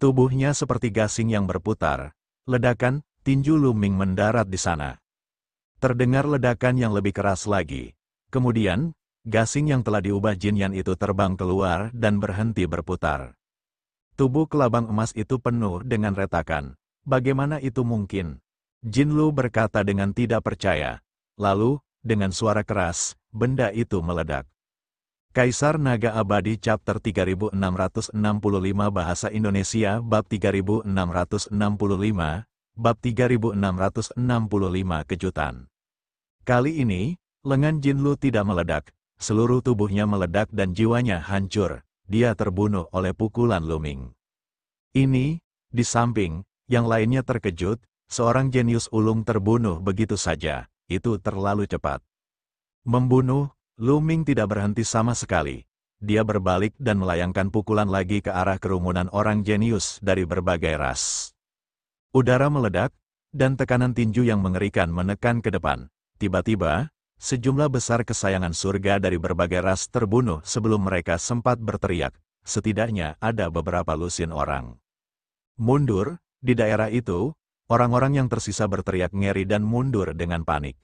Tubuhnya seperti gasing yang berputar. Ledakan, tinju Lu Ming mendarat di sana. Terdengar ledakan yang lebih keras lagi. Kemudian, gasing yang telah diubah Jin Yan itu terbang keluar dan berhenti berputar. Tubuh kelabang emas itu penuh dengan retakan. Bagaimana itu mungkin? Jin Lu berkata dengan tidak percaya. Lalu, dengan suara keras, benda itu meledak. Kaisar Naga Abadi Chapter 3665 Bahasa Indonesia Bab 3665, Bab 3665 Kejutan. Kali ini, lengan Jin Lu tidak meledak, seluruh tubuhnya meledak dan jiwanya hancur. Dia terbunuh oleh pukulan Lu Ming. Ini, di samping, yang lainnya terkejut, seorang jenius ulung terbunuh begitu saja, itu terlalu cepat. Membunuh, Lu Ming tidak berhenti sama sekali. Dia berbalik dan melayangkan pukulan lagi ke arah kerumunan orang jenius dari berbagai ras. Udara meledak, dan tekanan tinju yang mengerikan menekan ke depan. Tiba-tiba, sejumlah besar kesayangan surga dari berbagai ras terbunuh sebelum mereka sempat berteriak. Setidaknya ada beberapa lusin orang. Mundur, di daerah itu, orang-orang yang tersisa berteriak ngeri dan mundur dengan panik.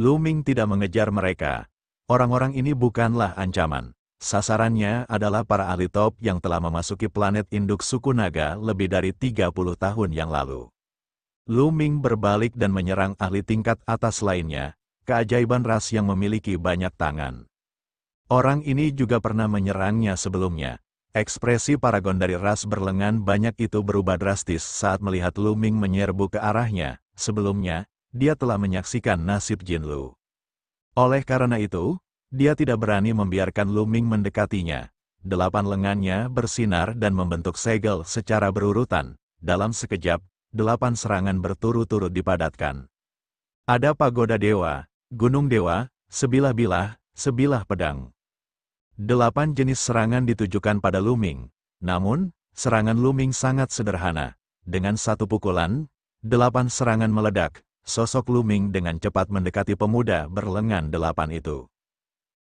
Lu Ming tidak mengejar mereka. Orang-orang ini bukanlah ancaman. Sasarannya adalah para ahli top yang telah memasuki planet induk suku naga lebih dari 30 tahun yang lalu. Lu Ming berbalik dan menyerang ahli tingkat atas lainnya, keajaiban ras yang memiliki banyak tangan. Orang ini juga pernah menyerangnya sebelumnya. Ekspresi paragon dari ras berlengan banyak itu berubah drastis saat melihat Lu Ming menyerbu ke arahnya. Sebelumnya, dia telah menyaksikan nasib Jin Lu. Oleh karena itu, dia tidak berani membiarkan Lu Ming mendekatinya. 8 lengannya bersinar dan membentuk segel secara berurutan. Dalam sekejap, 8 serangan berturut-turut dipadatkan. Ada pagoda dewa, gunung dewa, sebilah bilah, sebilah pedang. 8 jenis serangan ditujukan pada Lu Ming. Namun, serangan Lu Ming sangat sederhana. Dengan satu pukulan, 8 serangan meledak. Sosok Lu Ming dengan cepat mendekati pemuda berlengan 8 itu.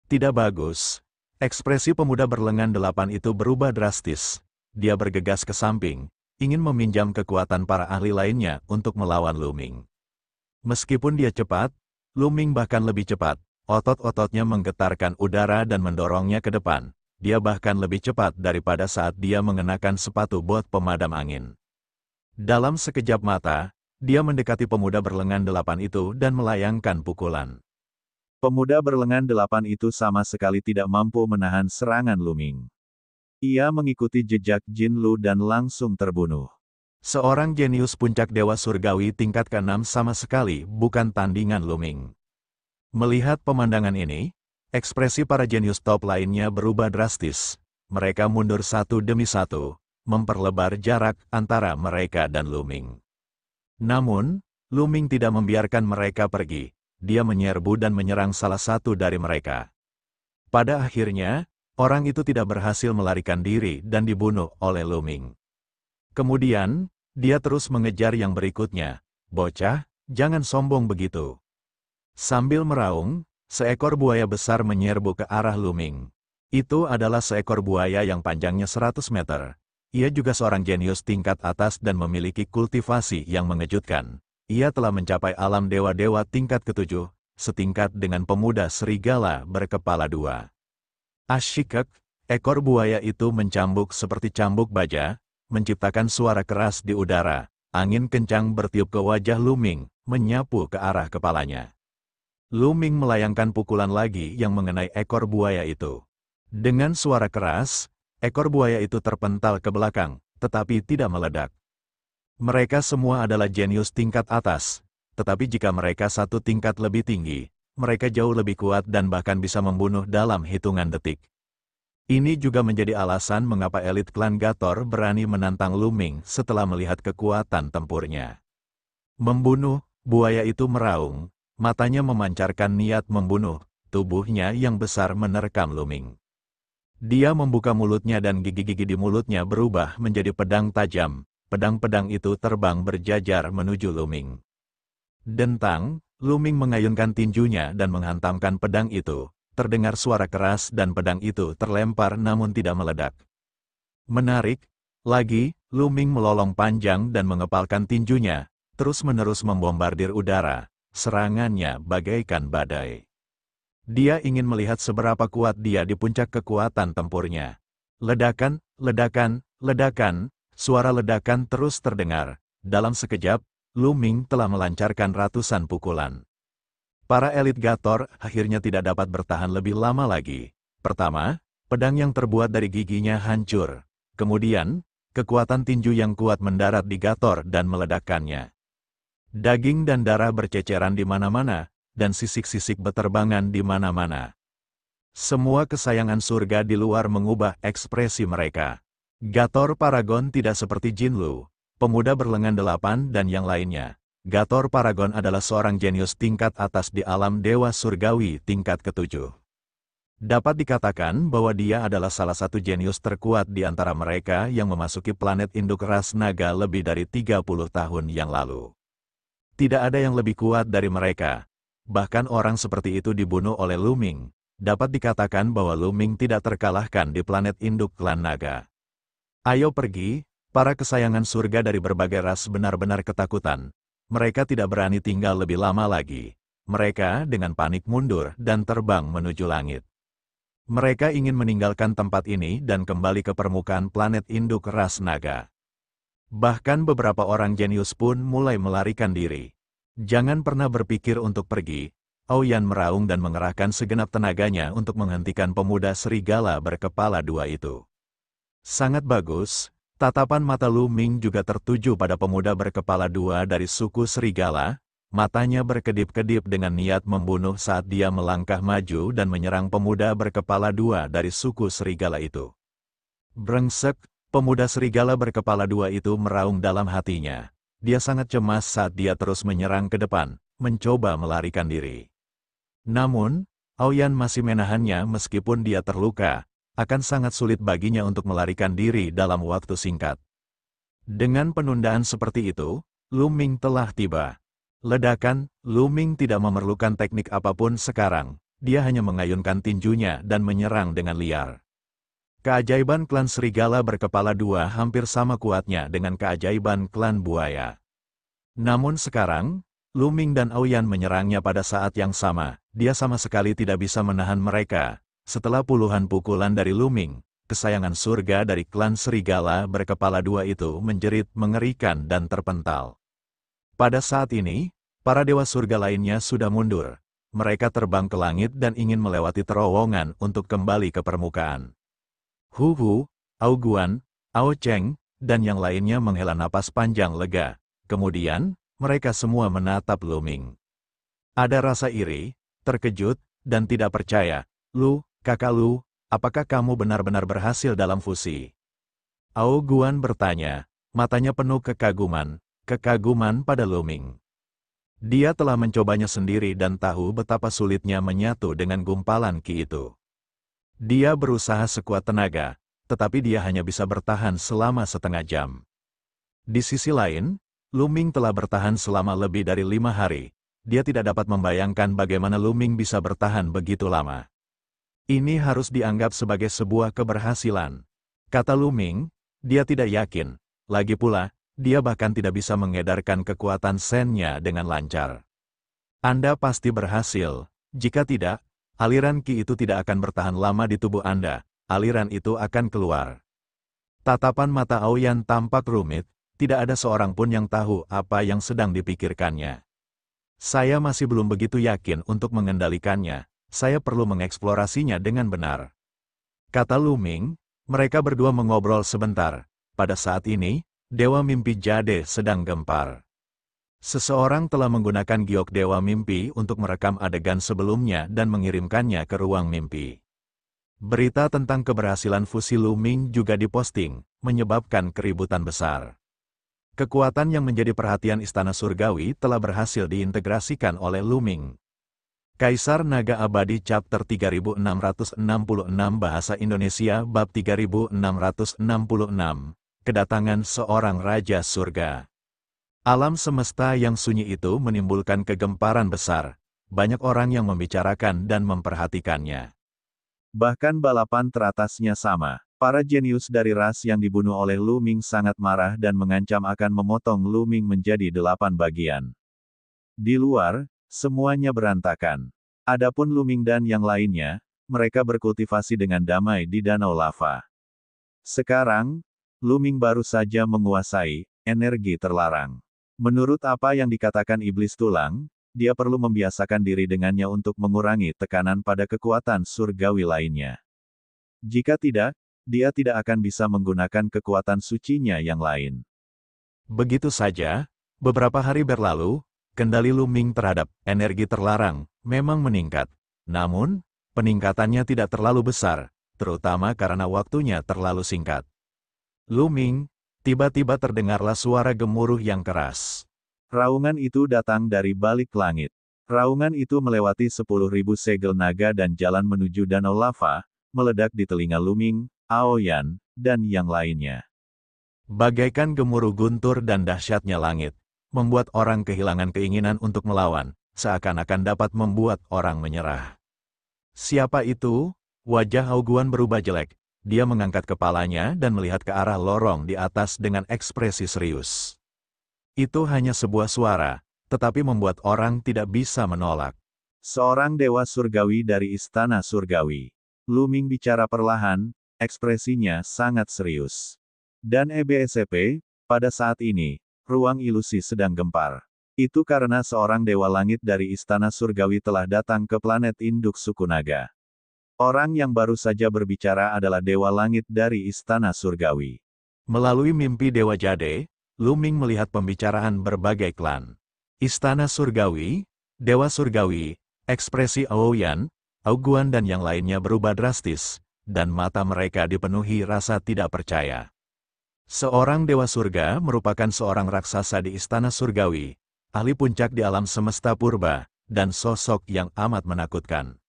Tidak bagus. Ekspresi pemuda berlengan 8 itu berubah drastis. Dia bergegas ke samping, ingin meminjam kekuatan para ahli lainnya untuk melawan Lu Ming. Meskipun dia cepat, Lu Ming bahkan lebih cepat. Otot-ototnya menggetarkan udara dan mendorongnya ke depan. Dia bahkan lebih cepat daripada saat dia mengenakan sepatu bot pemadam angin. Dalam sekejap mata, dia mendekati pemuda berlengan 8 itu dan melayangkan pukulan. Pemuda berlengan 8 itu sama sekali tidak mampu menahan serangan Lu Ming. Ia mengikuti jejak Jin Lu dan langsung terbunuh. Seorang jenius puncak dewa surgawi tingkat ke-6 sama sekali bukan tandingan Lu Ming. Melihat pemandangan ini, ekspresi para jenius top lainnya berubah drastis. Mereka mundur satu demi satu, memperlebar jarak antara mereka dan Lu Ming. Namun, Lu Ming tidak membiarkan mereka pergi. dia menyerbu dan menyerang salah satu dari mereka. Pada akhirnya, orang itu tidak berhasil melarikan diri dan dibunuh oleh Lu Ming. Kemudian, dia terus mengejar yang berikutnya. "Bocah, jangan sombong begitu." Sambil meraung, seekor buaya besar menyerbu ke arah Lu Ming. Itu adalah seekor buaya yang panjangnya 100 meter. Ia juga seorang jenius tingkat atas dan memiliki kultivasi yang mengejutkan. Ia telah mencapai alam dewa-dewa tingkat ketujuh, setingkat dengan pemuda serigala berkepala dua. Asyikek, ekor buaya itu mencambuk seperti cambuk baja, menciptakan suara keras di udara. Angin kencang bertiup ke wajah Lu Ming, menyapu ke arah kepalanya. Lu Ming melayangkan pukulan lagi yang mengenai ekor buaya itu. Dengan suara keras, ekor buaya itu terpental ke belakang, tetapi tidak meledak. Mereka semua adalah jenius tingkat atas, tetapi jika mereka satu tingkat lebih tinggi, mereka jauh lebih kuat dan bahkan bisa membunuh dalam hitungan detik. Ini juga menjadi alasan mengapa elit klan Gator berani menantang Lu Ming setelah melihat kekuatan tempurnya. Membunuh, buaya itu meraung, matanya memancarkan niat membunuh, tubuhnya yang besar menerkam Lu Ming. Dia membuka mulutnya dan gigi-gigi di mulutnya berubah menjadi pedang tajam. Pedang-pedang itu terbang berjajar menuju Lu Ming. Dentang, Lu Ming mengayunkan tinjunya dan menghantamkan pedang itu. Terdengar suara keras dan pedang itu terlempar namun tidak meledak. Menarik, lagi, Lu Ming melolong panjang dan mengepalkan tinjunya, terus-menerus membombardir udara. Serangannya bagaikan badai. Dia ingin melihat seberapa kuat dia di puncak kekuatan tempurnya. Ledakan, ledakan, ledakan. Suara ledakan terus terdengar. Dalam sekejap, Lu Ming telah melancarkan ratusan pukulan. Para elit Gator akhirnya tidak dapat bertahan lebih lama lagi. Pertama, pedang yang terbuat dari giginya hancur. Kemudian, kekuatan tinju yang kuat mendarat di Gator dan meledakkannya. Daging dan darah berceceran di mana-mana, dan sisik-sisik beterbangan di mana-mana. Semua kesayangan surga di luar mengubah ekspresi mereka. Gator Paragon tidak seperti Jinlu, pemuda berlengan 8 dan yang lainnya. Gator Paragon adalah seorang jenius tingkat atas di alam dewa surgawi tingkat ketujuh. Dapat dikatakan bahwa dia adalah salah satu jenius terkuat di antara mereka yang memasuki planet induk ras naga lebih dari 30 tahun yang lalu. Tidak ada yang lebih kuat dari mereka. Bahkan orang seperti itu dibunuh oleh Lu Ming. Dapat dikatakan bahwa Lu Ming tidak terkalahkan di planet induk klan naga. Ayo pergi, para kesayangan surga dari berbagai ras benar-benar ketakutan. Mereka tidak berani tinggal lebih lama lagi. Mereka dengan panik mundur dan terbang menuju langit. Mereka ingin meninggalkan tempat ini dan kembali ke permukaan planet induk ras naga. Bahkan beberapa orang jenius pun mulai melarikan diri. Jangan pernah berpikir untuk pergi. Aoyan meraung dan mengerahkan segenap tenaganya untuk menghentikan pemuda serigala berkepala dua itu. Sangat bagus, tatapan mata Lu Ming juga tertuju pada pemuda berkepala dua dari suku serigala, matanya berkedip-kedip dengan niat membunuh saat dia melangkah maju dan menyerang pemuda berkepala dua dari suku serigala itu. Brengsek, pemuda serigala berkepala dua itu meraung dalam hatinya. Dia sangat cemas saat dia terus menyerang ke depan, mencoba melarikan diri. Namun, Aoyan masih menahannya meskipun dia terluka. Akan sangat sulit baginya untuk melarikan diri dalam waktu singkat. Dengan penundaan seperti itu, Lu Ming telah tiba. Ledakan, Lu Ming tidak memerlukan teknik apapun sekarang, dia hanya mengayunkan tinjunya dan menyerang dengan liar. Keajaiban klan serigala berkepala dua hampir sama kuatnya dengan keajaiban klan buaya. Namun sekarang, Lu Ming dan Aoyan menyerangnya pada saat yang sama, dia sama sekali tidak bisa menahan mereka. Setelah puluhan pukulan dari Lu Ming, kesayangan surga dari klan serigala berkepala dua itu menjerit mengerikan dan terpental. Pada saat ini, para dewa surga lainnya sudah mundur. Mereka terbang ke langit dan ingin melewati terowongan untuk kembali ke permukaan. Hu Hu, Ao Guan, Ao Cheng, dan yang lainnya menghela napas panjang lega. Kemudian, mereka semua menatap Lu Ming. Ada rasa iri, terkejut, dan tidak percaya. Lu, kakak Lu, apakah kamu benar-benar berhasil dalam fusi? Ao Guan bertanya, matanya penuh kekaguman pada Lu Ming. Dia telah mencobanya sendiri dan tahu betapa sulitnya menyatu dengan gumpalan ki itu. Dia berusaha sekuat tenaga, tetapi dia hanya bisa bertahan selama setengah jam. Di sisi lain, Lu Ming telah bertahan selama lebih dari 5 hari. Dia tidak dapat membayangkan bagaimana Lu Ming bisa bertahan begitu lama. Ini harus dianggap sebagai sebuah keberhasilan. Kata Lu Ming, dia tidak yakin. Lagi pula, dia bahkan tidak bisa mengedarkan kekuatan Sen-nya dengan lancar. Anda pasti berhasil. Jika tidak, aliran ki itu tidak akan bertahan lama di tubuh Anda. Aliran itu akan keluar. Tatapan mata Aoyan tampak rumit. Tidak ada seorang pun yang tahu apa yang sedang dipikirkannya. Saya masih belum begitu yakin untuk mengendalikannya. Saya perlu mengeksplorasinya dengan benar. Kata Lu Ming, mereka berdua mengobrol sebentar. Pada saat ini, Dewa Mimpi Jade sedang gempar. Seseorang telah menggunakan giok Dewa Mimpi untuk merekam adegan sebelumnya dan mengirimkannya ke ruang mimpi. Berita tentang keberhasilan fusi Lu Ming juga diposting, menyebabkan keributan besar. Kekuatan yang menjadi perhatian Istana Surgawi telah berhasil diintegrasikan oleh Lu Ming. Kaisar Naga Abadi Chapter 3666 Bahasa Indonesia Bab 3666 Kedatangan seorang Raja Surga. Alam semesta yang sunyi itu menimbulkan kegemparan besar. Banyak orang yang membicarakan dan memperhatikannya. Bahkan balapan teratasnya sama. Para jenius dari ras yang dibunuh oleh Lu Ming sangat marah dan mengancam akan memotong Lu Ming menjadi 8 bagian. Di luar, semuanya berantakan. Adapun Lu Ming dan yang lainnya, mereka berkultivasi dengan damai di danau lava. Sekarang, Lu Ming baru saja menguasai energi terlarang. Menurut apa yang dikatakan iblis tulang, dia perlu membiasakan diri dengannya untuk mengurangi tekanan pada kekuatan surgawi lainnya. Jika tidak, dia tidak akan bisa menggunakan kekuatan sucinya yang lain. Begitu saja, beberapa hari berlalu, kendali Lu Ming terhadap energi terlarang memang meningkat. Namun, peningkatannya tidak terlalu besar, terutama karena waktunya terlalu singkat. Lu Ming, tiba-tiba terdengarlah suara gemuruh yang keras. Raungan itu datang dari balik langit. Raungan itu melewati 10.000 segel naga dan jalan menuju danau lava, meledak di telinga Lu Ming, Aoyan, dan yang lainnya. Bagaikan gemuruh guntur dan dahsyatnya langit, membuat orang kehilangan keinginan untuk melawan, seakan-akan dapat membuat orang menyerah. Siapa itu? Wajah Aoguan berubah jelek. Dia mengangkat kepalanya dan melihat ke arah lorong di atas dengan ekspresi serius. Itu hanya sebuah suara, tetapi membuat orang tidak bisa menolak. Seorang dewa surgawi dari Istana Surgawi. Lu Ming bicara perlahan, ekspresinya sangat serius. Dan EBSP, pada saat ini, ruang ilusi sedang gempar. Itu karena seorang dewa langit dari Istana Surgawi telah datang ke planet induk suku naga. Orang yang baru saja berbicara adalah dewa langit dari Istana Surgawi. Melalui mimpi Dewa Jade, Lu Ming melihat pembicaraan berbagai klan. Istana Surgawi, Dewa Surgawi, ekspresi Aoyan, Aoguan dan yang lainnya berubah drastis, dan mata mereka dipenuhi rasa tidak percaya. Seorang Dewa Surga merupakan seorang raksasa di Istana Surgawi, ahli puncak di alam semesta purba, dan sosok yang amat menakutkan.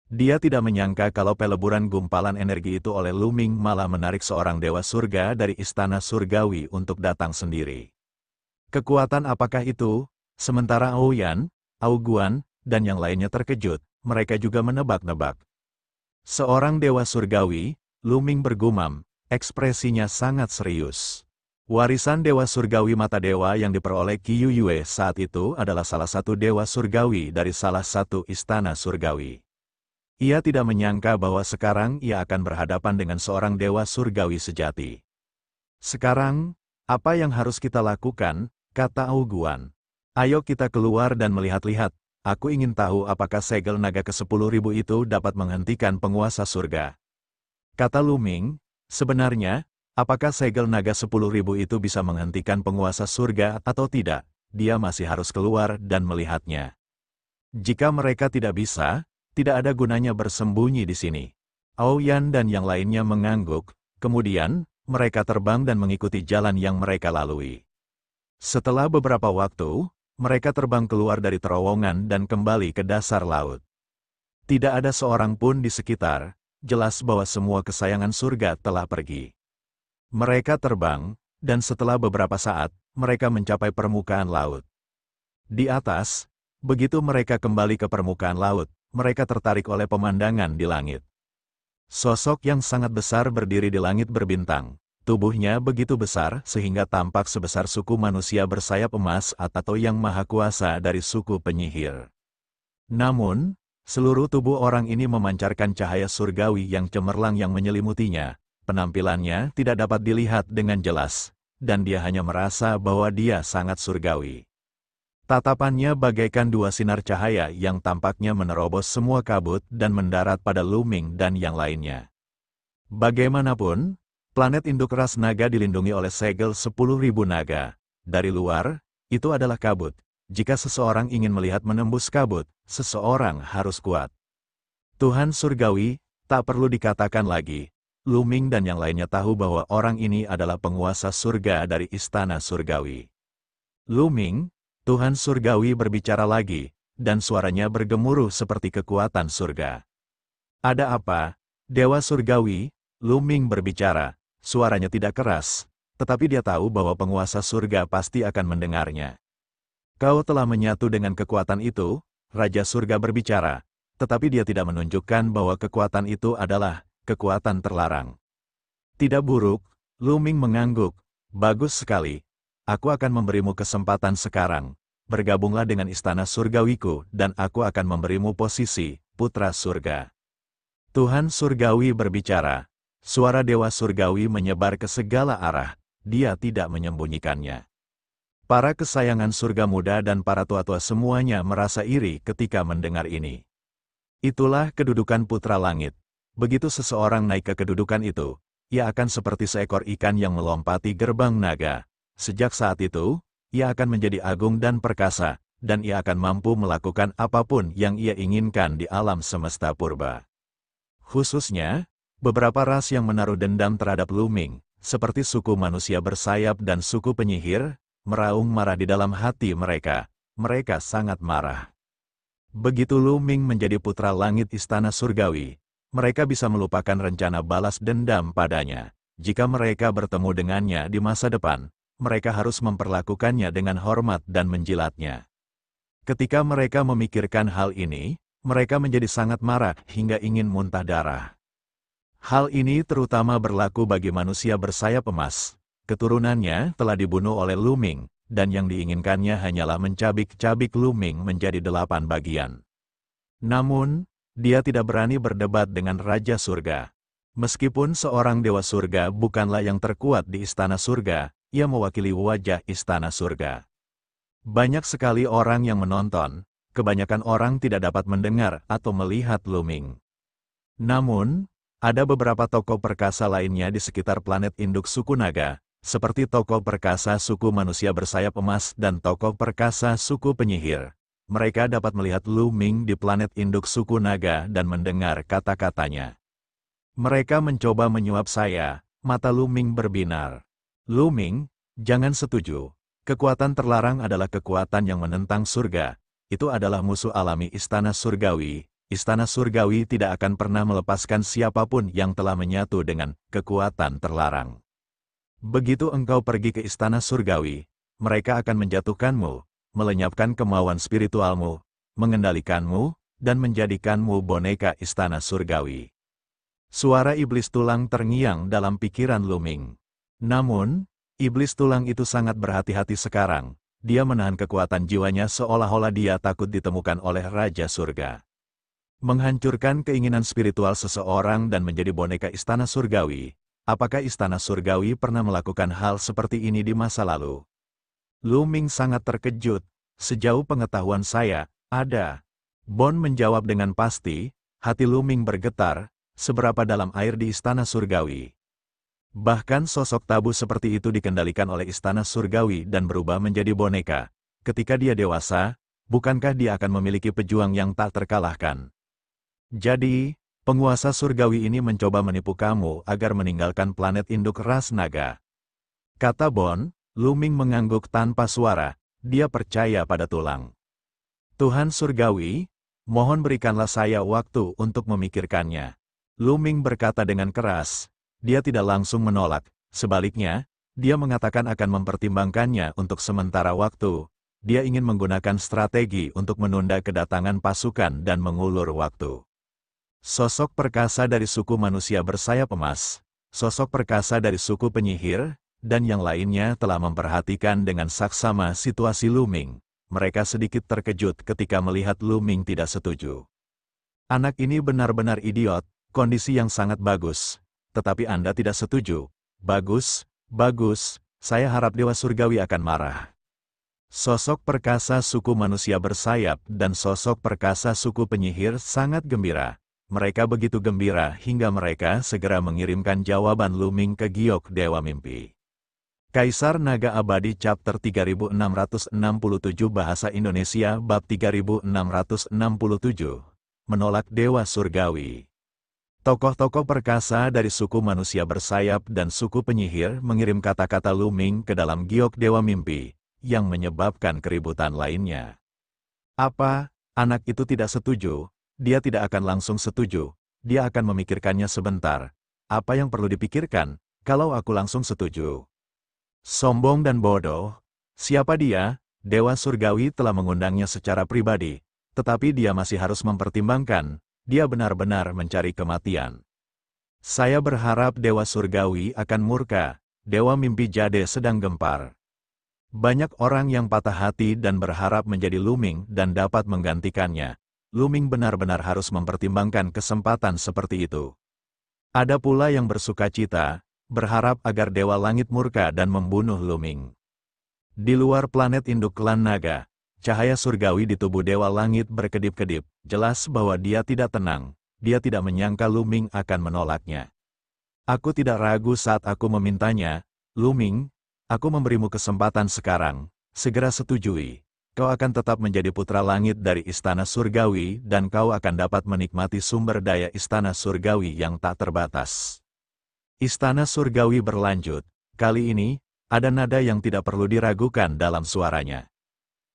Dia tidak menyangka kalau peleburan gumpalan energi itu oleh Lu Ming malah menarik seorang Dewa Surga dari Istana Surgawi untuk datang sendiri. Kekuatan apakah itu? Sementara Aoyan, Aoguan, dan yang lainnya terkejut, mereka juga menebak-nebak. Seorang Dewa Surgawi, Lu Ming bergumam, ekspresinya sangat serius. Warisan Dewa Surgawi Mata Dewa yang diperoleh Qiu Yue saat itu adalah salah satu Dewa Surgawi dari salah satu Istana Surgawi. Ia tidak menyangka bahwa sekarang ia akan berhadapan dengan seorang Dewa Surgawi sejati. Sekarang, apa yang harus kita lakukan? Kata Aoguan. Ayo kita keluar dan melihat-lihat. Aku ingin tahu apakah segel naga ke-10.000 itu dapat menghentikan penguasa surga. Kata Lu Ming, sebenarnya, apakah segel naga 10.000 itu bisa menghentikan penguasa surga atau tidak? Dia masih harus keluar dan melihatnya. Jika mereka tidak bisa, tidak ada gunanya bersembunyi di sini. Aoyan dan yang lainnya mengangguk, kemudian, mereka terbang dan mengikuti jalan yang mereka lalui. Setelah beberapa waktu, Mereka terbang keluar dari terowongan dan kembali ke dasar laut. Tidak ada seorang pun di sekitar, jelas bahwa semua kesayangan surga telah pergi. Mereka terbang, dan setelah beberapa saat, mereka mencapai permukaan laut. Di atas, begitu mereka kembali ke permukaan laut, mereka tertarik oleh pemandangan di langit. Sosok yang sangat besar berdiri di langit berbintang. Tubuhnya begitu besar sehingga tampak sebesar suku manusia bersayap emas atau yang maha kuasa dari suku penyihir. Namun, seluruh tubuh orang ini memancarkan cahaya surgawi yang cemerlang yang menyelimutinya. Penampilannya tidak dapat dilihat dengan jelas, dan dia hanya merasa bahwa dia sangat surgawi. Tatapannya bagaikan dua sinar cahaya yang tampaknya menerobos semua kabut dan mendarat pada Lu-Ming dan yang lainnya. Bagaimanapun, planet induk ras naga dilindungi oleh segel 10.000 naga. Dari luar, itu adalah kabut. Jika seseorang ingin melihat menembus kabut, seseorang harus kuat. Tuhan surgawi, tak perlu dikatakan lagi. Lu-Ming dan yang lainnya tahu bahwa orang ini adalah penguasa surga dari istana surgawi. Lu-Ming, Tuhan surgawi berbicara lagi, dan suaranya bergemuruh seperti kekuatan surga. Ada apa, Dewa surgawi? Lu-Ming berbicara, suaranya tidak keras, tetapi dia tahu bahwa penguasa surga pasti akan mendengarnya. Kau telah menyatu dengan kekuatan itu, Raja Surga berbicara, tetapi dia tidak menunjukkan bahwa kekuatan itu adalah kekuatan terlarang. Tidak buruk, Lu-Ming mengangguk, bagus sekali. Aku akan memberimu kesempatan sekarang. Bergabunglah dengan istana surgawiku dan aku akan memberimu posisi putra surga. Tuhan surgawi berbicara. Suara dewa surgawi menyebar ke segala arah. Dia tidak menyembunyikannya. Para kesayangan surga muda dan para tua-tua semuanya merasa iri ketika mendengar ini. Itulah kedudukan putra langit. Begitu seseorang naik ke kedudukan itu, ia akan seperti seekor ikan yang melompati gerbang naga. Sejak saat itu, ia akan menjadi agung dan perkasa, dan ia akan mampu melakukan apapun yang ia inginkan di alam semesta purba. Khususnya, beberapa ras yang menaruh dendam terhadap Lu-Ming, seperti suku manusia bersayap dan suku penyihir, meraung marah di dalam hati mereka. Mereka sangat marah. Begitu Lu-Ming menjadi putra langit istana surgawi, mereka bisa melupakan rencana balas dendam padanya. Jika mereka bertemu dengannya di masa depan, mereka harus memperlakukannya dengan hormat dan menjilatnya. Ketika mereka memikirkan hal ini, mereka menjadi sangat marah hingga ingin muntah darah. Hal ini terutama berlaku bagi manusia bersayap emas. Keturunannya telah dibunuh oleh Lu-Ming, dan yang diinginkannya hanyalah mencabik-cabik Lu-Ming menjadi 8 bagian. Namun, dia tidak berani berdebat dengan Raja Surga. Meskipun seorang Dewa Surga bukanlah yang terkuat di istana surga, ia mewakili wajah istana surga. Banyak sekali orang yang menonton, kebanyakan orang tidak dapat mendengar atau melihat Lu-Ming. Namun, ada beberapa tokoh perkasa lainnya di sekitar planet induk suku naga, seperti tokoh perkasa suku manusia bersayap emas dan tokoh perkasa suku penyihir. Mereka dapat melihat Lu-Ming di planet induk suku naga dan mendengar kata-katanya. Mereka mencoba menyuap saya, mata Lu-Ming berbinar. Lu-Ming, jangan setuju. Kekuatan terlarang adalah kekuatan yang menentang surga. Itu adalah musuh alami istana surgawi. Istana surgawi tidak akan pernah melepaskan siapapun yang telah menyatu dengan kekuatan terlarang. Begitu engkau pergi ke istana surgawi, mereka akan menjatuhkanmu, melenyapkan kemauan spiritualmu, mengendalikanmu, dan menjadikanmu boneka istana surgawi. Suara iblis tulang terngiang dalam pikiran Lu-Ming. Namun, iblis tulang itu sangat berhati-hati sekarang. Dia menahan kekuatan jiwanya seolah-olah dia takut ditemukan oleh Raja Surga. Menghancurkan keinginan spiritual seseorang dan menjadi boneka istana surgawi. Apakah istana surgawi pernah melakukan hal seperti ini di masa lalu? Lu-Ming sangat terkejut. Sejauh pengetahuan saya, ada. Bon menjawab dengan pasti. Hati Lu-Ming bergetar. Seberapa dalam air di istana surgawi? Bahkan sosok tabu seperti itu dikendalikan oleh istana surgawi dan berubah menjadi boneka. Ketika dia dewasa, bukankah dia akan memiliki pejuang yang tak terkalahkan? Jadi, penguasa surgawi ini mencoba menipu kamu agar meninggalkan planet induk ras naga. Kata Bon, Lu-Ming mengangguk tanpa suara. dia percaya pada tulang. Tuhan Surgawi, mohon berikanlah saya waktu untuk memikirkannya. Lu Ming berkata dengan keras. Dia tidak langsung menolak, sebaliknya, dia mengatakan akan mempertimbangkannya untuk sementara waktu. Dia ingin menggunakan strategi untuk menunda kedatangan pasukan dan mengulur waktu. Sosok perkasa dari suku manusia bersayap emas, sosok perkasa dari suku penyihir, dan yang lainnya telah memperhatikan dengan saksama situasi Lu Ming. Mereka sedikit terkejut ketika melihat Lu Ming tidak setuju. Anak ini benar-benar idiot, kondisi yang sangat bagus. Tetapi Anda tidak setuju. Bagus, bagus, saya harap Dewa Surgawi akan marah. Sosok perkasa suku manusia bersayap dan sosok perkasa suku penyihir sangat gembira. Mereka begitu gembira hingga mereka segera mengirimkan jawaban Lu Ming ke Giok Dewa Mimpi. Kaisar Naga Abadi Chapter 3667 Bahasa Indonesia Bab 3667 Menolak Dewa Surgawi. Tokoh-tokoh perkasa dari suku manusia bersayap dan suku penyihir mengirim kata-kata Lu Ming ke dalam Giok Dewa Mimpi, yang menyebabkan keributan lainnya. Apa, anak itu tidak setuju? Dia tidak akan langsung setuju, dia akan memikirkannya sebentar. Apa yang perlu dipikirkan, kalau aku langsung setuju? Sombong dan bodoh. Siapa dia? Dewa Surgawi telah mengundangnya secara pribadi, tetapi dia masih harus mempertimbangkan. Dia benar-benar mencari kematian. Saya berharap Dewa Surgawi akan murka. Dewa Mimpi Jade sedang gempar. Banyak orang yang patah hati dan berharap menjadi Lu Ming dan dapat menggantikannya. Lu Ming benar-benar harus mempertimbangkan kesempatan seperti itu. Ada pula yang bersukacita, berharap agar Dewa Langit murka dan membunuh Lu Ming. Di luar planet induk klan naga, cahaya surgawi di tubuh Dewa Langit berkedip-kedip, jelas bahwa dia tidak tenang, dia tidak menyangka Lu Ming akan menolaknya. Aku tidak ragu saat aku memintanya, Lu Ming, aku memberimu kesempatan sekarang, segera setujui. Kau akan tetap menjadi putra langit dari Istana Surgawi dan kau akan dapat menikmati sumber daya Istana Surgawi yang tak terbatas. Istana Surgawi berlanjut, kali ini, ada nada yang tidak perlu diragukan dalam suaranya.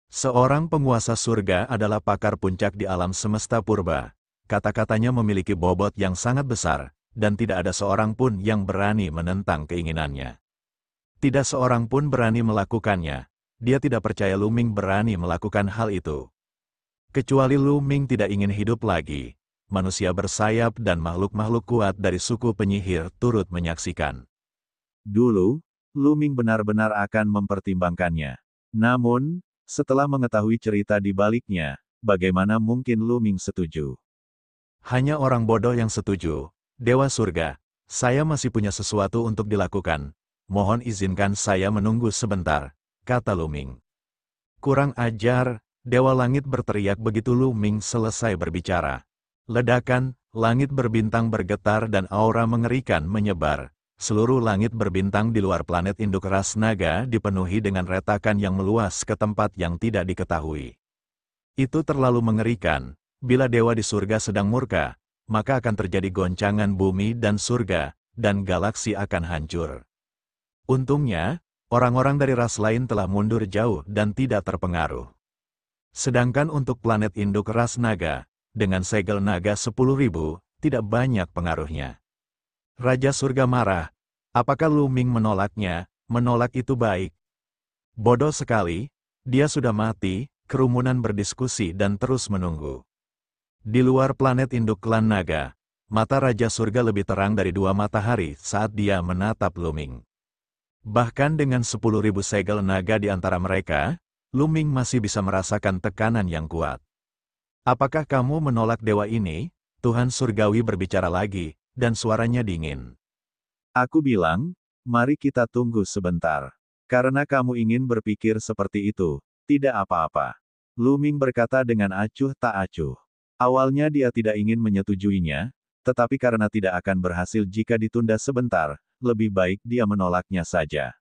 Seorang penguasa surga adalah pakar puncak di alam semesta purba. Kata-katanya memiliki bobot yang sangat besar, dan tidak ada seorang pun yang berani menentang keinginannya. Tidak seorang pun berani melakukannya. Dia tidak percaya Lu Ming berani melakukan hal itu. Kecuali Lu Ming tidak ingin hidup lagi, manusia bersayap dan makhluk-makhluk kuat dari suku penyihir turut menyaksikan. Dulu, Lu Ming benar-benar akan mempertimbangkannya. Namun, setelah mengetahui cerita di baliknya, bagaimana mungkin Lu Ming setuju? Hanya orang bodoh yang setuju. Dewa Surga, saya masih punya sesuatu untuk dilakukan. Mohon izinkan saya menunggu sebentar, kata Lu Ming. Kurang ajar, Dewa Langit berteriak begitu Lu Ming selesai berbicara. Ledakan, langit berbintang bergetar dan aura mengerikan menyebar. Seluruh langit berbintang di luar planet induk ras naga dipenuhi dengan retakan yang meluas ke tempat yang tidak diketahui. Itu terlalu mengerikan. Bila dewa di surga sedang murka, maka akan terjadi goncangan bumi dan surga, dan galaksi akan hancur. Untungnya, orang-orang dari ras lain telah mundur jauh dan tidak terpengaruh. Sedangkan untuk planet induk ras naga, dengan segel naga 10.000, tidak banyak pengaruhnya. Raja Surga marah. Apakah Lu Ming menolaknya? Menolak itu baik. Bodoh sekali, dia sudah mati. Kerumunan berdiskusi dan terus menunggu. Di luar planet induk klan naga, mata Raja Surga lebih terang dari 2 matahari saat dia menatap Lu Ming. Bahkan dengan 10.000 segel naga di antara mereka, Lu Ming masih bisa merasakan tekanan yang kuat. Apakah kamu menolak dewa ini? Tuhan Surgawi berbicara lagi. Dan suaranya dingin. Aku bilang, mari kita tunggu sebentar. Karena kamu ingin berpikir seperti itu, tidak apa-apa. Lu Ming berkata dengan acuh tak acuh. Awalnya dia tidak ingin menyetujuinya, tetapi karena tidak akan berhasil jika ditunda sebentar, lebih baik dia menolaknya saja.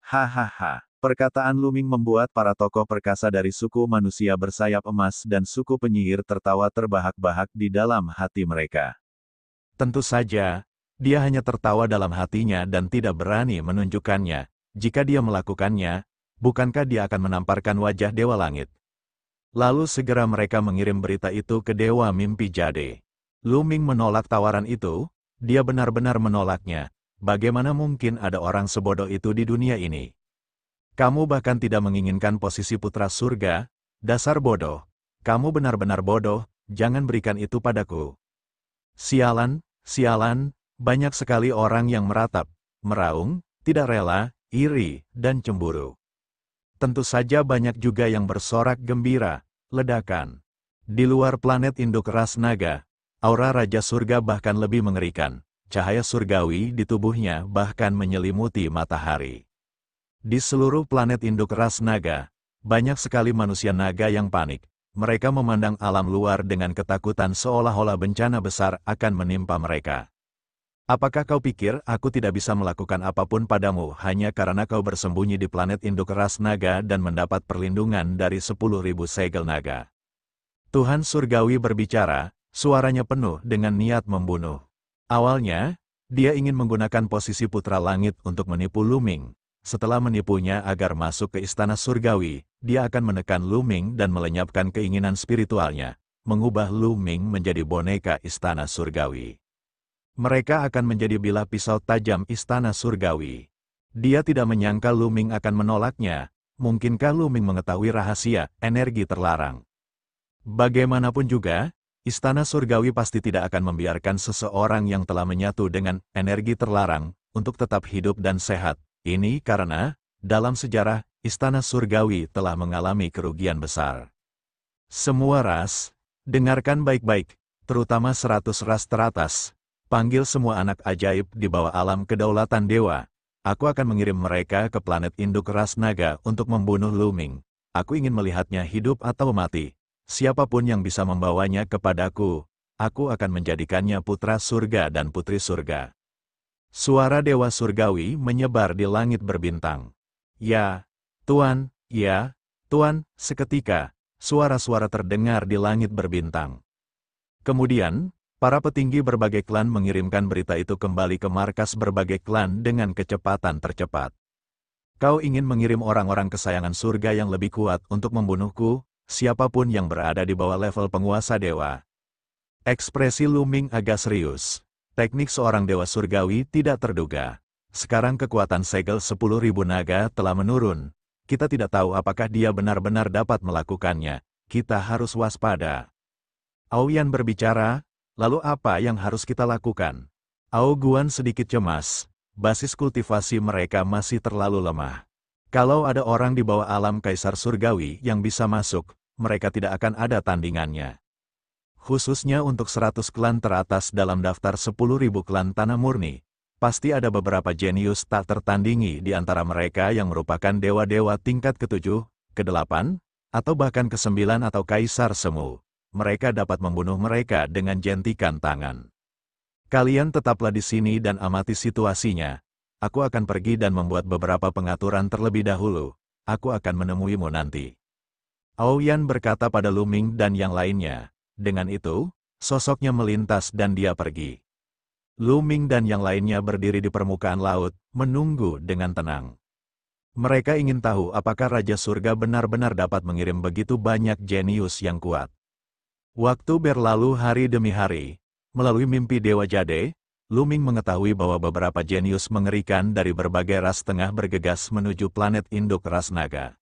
Hahaha. Perkataan Lu Ming membuat para tokoh perkasa dari suku manusia bersayap emas dan suku penyihir tertawa terbahak-bahak di dalam hati mereka. Tentu saja, dia hanya tertawa dalam hatinya dan tidak berani menunjukkannya. Jika dia melakukannya, bukankah dia akan menamparkan wajah Dewa Langit? Lalu segera mereka mengirim berita itu ke Dewa Mimpi Jade. Lu Ming menolak tawaran itu, dia benar-benar menolaknya. Bagaimana mungkin ada orang sebodoh itu di dunia ini? Kamu bahkan tidak menginginkan posisi putra surga, dasar bodoh. Kamu benar-benar bodoh, jangan berikan itu padaku. Sialan, sialan, banyak sekali orang yang meratap, meraung, tidak rela, iri, dan cemburu. Tentu saja banyak juga yang bersorak gembira, ledakan. Di luar planet induk ras naga, aura Raja Surga bahkan lebih mengerikan. Cahaya surgawi di tubuhnya bahkan menyelimuti matahari. Di seluruh planet induk ras naga, banyak sekali manusia naga yang panik. Mereka memandang alam luar dengan ketakutan seolah-olah bencana besar akan menimpa mereka. Apakah kau pikir aku tidak bisa melakukan apapun padamu hanya karena kau bersembunyi di planet induk ras naga dan mendapat perlindungan dari 10.000 segel naga? Tuhan Surgawi berbicara, suaranya penuh dengan niat membunuh. Awalnya, dia ingin menggunakan posisi Putra Langit untuk menipu Lu Ming. Setelah menipunya agar masuk ke Istana Surgawi, dia akan menekan Lu Ming dan melenyapkan keinginan spiritualnya, mengubah Lu Ming menjadi boneka Istana Surgawi. Mereka akan menjadi bilah pisau tajam Istana Surgawi. Dia tidak menyangka Lu Ming akan menolaknya. Mungkinkah Lu Ming mengetahui rahasia energi terlarang? Bagaimanapun juga, Istana Surgawi pasti tidak akan membiarkan seseorang yang telah menyatu dengan energi terlarang untuk tetap hidup dan sehat. Ini karena, dalam sejarah, Istana Surgawi telah mengalami kerugian besar. Semua ras, dengarkan baik-baik, terutama 100 ras teratas. Panggil semua anak ajaib di bawah alam kedaulatan dewa. Aku akan mengirim mereka ke planet induk ras naga untuk membunuh Lu Ming. Aku ingin melihatnya hidup atau mati. Siapapun yang bisa membawanya kepadaku, aku akan menjadikannya putra surga dan putri surga. Suara Dewa Surgawi menyebar di langit berbintang. Ya, Tuan, ya, Tuan, seketika, suara-suara terdengar di langit berbintang. Kemudian, para petinggi berbagai klan mengirimkan berita itu kembali ke markas berbagai klan dengan kecepatan tercepat. Kau ingin mengirim orang-orang kesayangan surga yang lebih kuat untuk membunuhku? Siapapun yang berada di bawah level penguasa dewa. Ekspresi Lu Ming agak serius. Teknik seorang dewa surgawi tidak terduga. Sekarang kekuatan segel 10.000 naga telah menurun. Kita tidak tahu apakah dia benar-benar dapat melakukannya. Kita harus waspada. Aoyan berbicara, lalu apa yang harus kita lakukan? Ao Guan sedikit cemas. Basis kultivasi mereka masih terlalu lemah. Kalau ada orang di bawah alam Kaisar Surgawi yang bisa masuk, mereka tidak akan ada tandingannya. Khususnya untuk 100 klan teratas dalam daftar 10.000 klan Tanah Murni, pasti ada beberapa jenius tak tertandingi di antara mereka yang merupakan dewa-dewa tingkat ke-7, ke-8, atau bahkan ke-9 atau Kaisar Semu. Mereka dapat membunuh mereka dengan jentikan tangan. Kalian tetaplah di sini dan amati situasinya. Aku akan pergi dan membuat beberapa pengaturan terlebih dahulu. Aku akan menemuimu nanti. Aoyan berkata pada Lu Ming dan yang lainnya. Dengan itu, sosoknya melintas dan dia pergi. Lu Ming dan yang lainnya berdiri di permukaan laut, menunggu dengan tenang. Mereka ingin tahu apakah Raja Surga benar-benar dapat mengirim begitu banyak jenius yang kuat. Waktu berlalu hari demi hari. Melalui mimpi Dewa Jade, Lu Ming mengetahui bahwa beberapa jenius mengerikan dari berbagai ras tengah bergegas menuju planet induk ras naga.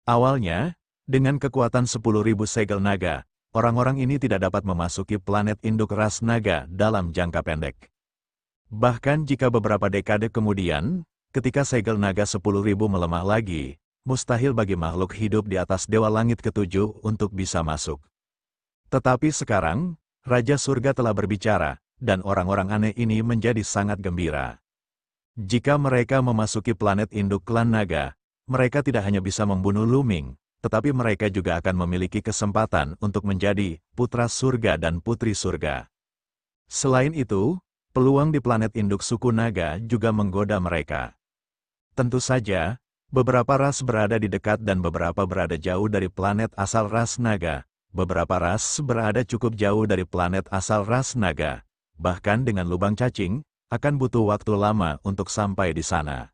Awalnya, dengan kekuatan 10.000 segel naga, orang-orang ini tidak dapat memasuki planet induk ras naga dalam jangka pendek. Bahkan jika beberapa dekade kemudian, ketika segel naga 10.000 melemah lagi, mustahil bagi makhluk hidup di atas Dewa Langit ke-7 untuk bisa masuk. Tetapi sekarang, Raja Surga telah berbicara, dan orang-orang aneh ini menjadi sangat gembira. Jika mereka memasuki planet induk klan naga, mereka tidak hanya bisa membunuh Lu Ming, tetapi mereka juga akan memiliki kesempatan untuk menjadi putra surga dan putri surga. Selain itu, peluang di planet induk suku naga juga menggoda mereka. Tentu saja, beberapa ras berada di dekat dan beberapa berada jauh dari planet asal ras naga. Beberapa ras berada cukup jauh dari planet asal ras naga. Bahkan dengan lubang cacing, akan butuh waktu lama untuk sampai di sana.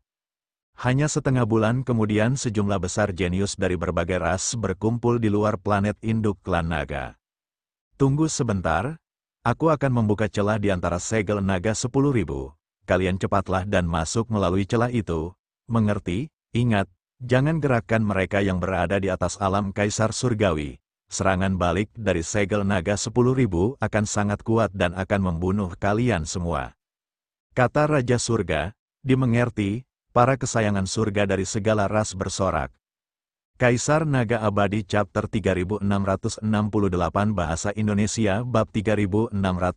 Hanya setengah bulan kemudian sejumlah besar jenius dari berbagai ras berkumpul di luar planet induk klan naga. Tunggu sebentar, aku akan membuka celah di antara segel naga 10.000. Kalian cepatlah dan masuk melalui celah itu. Mengerti? Ingat, jangan gerakkan mereka yang berada di atas alam kaisar surgawi. Serangan balik dari segel naga 10.000 akan sangat kuat dan akan membunuh kalian semua. Kata Raja Surga, dimengerti, para kesayangan surga dari segala ras bersorak. Kaisar Naga Abadi Chapter 3668 Bahasa Indonesia Bab 3668,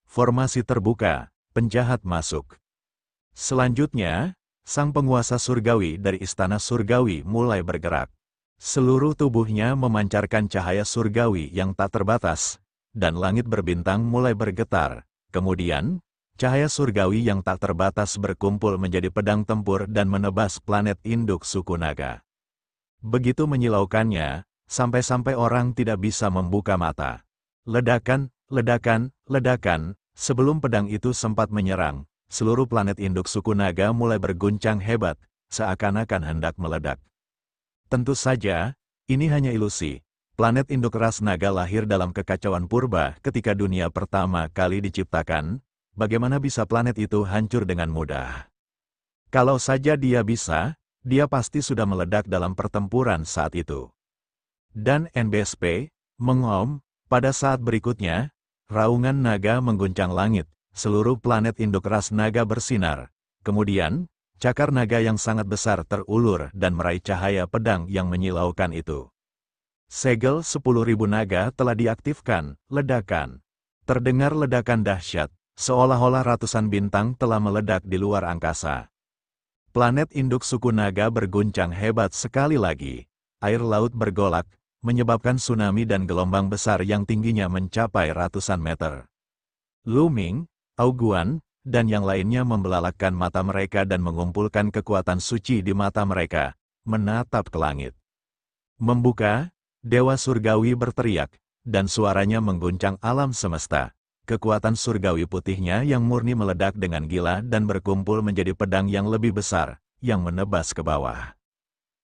Formasi Terbuka, Penjahat Masuk. Selanjutnya, sang penguasa surgawi dari istana surgawi mulai bergerak. Seluruh tubuhnya memancarkan cahaya surgawi yang tak terbatas, dan langit berbintang mulai bergetar. Kemudian, cahaya surgawi yang tak terbatas berkumpul menjadi pedang tempur dan menebas planet induk suku naga. Begitu menyilaukannya, sampai-sampai orang tidak bisa membuka mata. Ledakan, ledakan, ledakan, sebelum pedang itu sempat menyerang, seluruh planet induk suku naga mulai berguncang hebat, seakan-akan hendak meledak. Tentu saja, ini hanya ilusi. Planet induk ras naga lahir dalam kekacauan purba ketika dunia pertama kali diciptakan. Bagaimana bisa planet itu hancur dengan mudah? Kalau saja dia bisa, dia pasti sudah meledak dalam pertempuran saat itu. Dan NBSP, mengom, pada saat berikutnya, raungan naga mengguncang langit, seluruh planet induk ras naga bersinar. Kemudian, cakar naga yang sangat besar terulur dan meraih cahaya pedang yang menyilaukan itu. Segel 10.000 naga telah diaktifkan, ledakan. Terdengar ledakan dahsyat. Seolah-olah ratusan bintang telah meledak di luar angkasa. Planet induk suku naga berguncang hebat sekali lagi. Air laut bergolak, menyebabkan tsunami dan gelombang besar yang tingginya mencapai ratusan meter. Lu Ming, Aoguan, dan yang lainnya membelalakkan mata mereka dan mengumpulkan kekuatan suci di mata mereka, menatap ke langit. Membuka, Dewa Surgawi berteriak, dan suaranya mengguncang alam semesta. Kekuatan surgawi putihnya yang murni meledak dengan gila dan berkumpul menjadi pedang yang lebih besar, yang menebas ke bawah.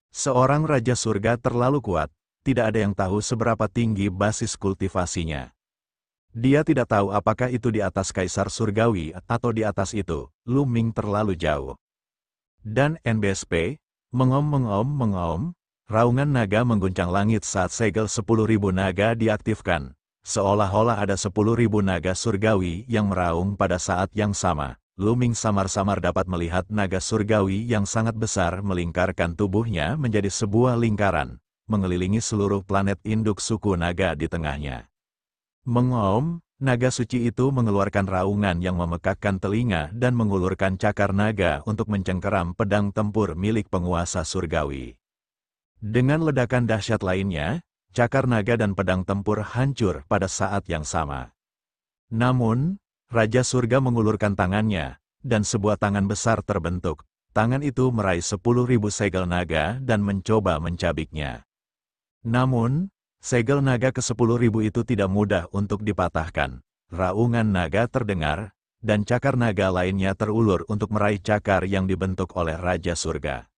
Seorang Raja Surga terlalu kuat, tidak ada yang tahu seberapa tinggi basis kultivasinya. Dia tidak tahu apakah itu di atas Kaisar Surgawi atau di atas itu, Lu Ming terlalu jauh. Dan NBSP, mengom, raungan naga mengguncang langit saat segel 10.000 naga diaktifkan. Seolah-olah ada 10.000 naga surgawi yang meraung pada saat yang sama. Lu Ming samar-samar dapat melihat naga surgawi yang sangat besar melingkarkan tubuhnya menjadi sebuah lingkaran, mengelilingi seluruh planet induk suku naga di tengahnya. Mengom, naga suci itu mengeluarkan raungan yang memekakkan telinga dan mengulurkan cakar naga untuk mencengkeram pedang tempur milik penguasa surgawi. Dengan ledakan dahsyat lainnya, cakar naga dan pedang tempur hancur pada saat yang sama. Namun, Raja Surga mengulurkan tangannya, dan sebuah tangan besar terbentuk. Tangan itu meraih 10.000 segel naga dan mencoba mencabiknya. Namun, segel naga ke 10.000 itu tidak mudah untuk dipatahkan. Raungan naga terdengar, dan cakar naga lainnya terulur untuk meraih cakar yang dibentuk oleh Raja Surga.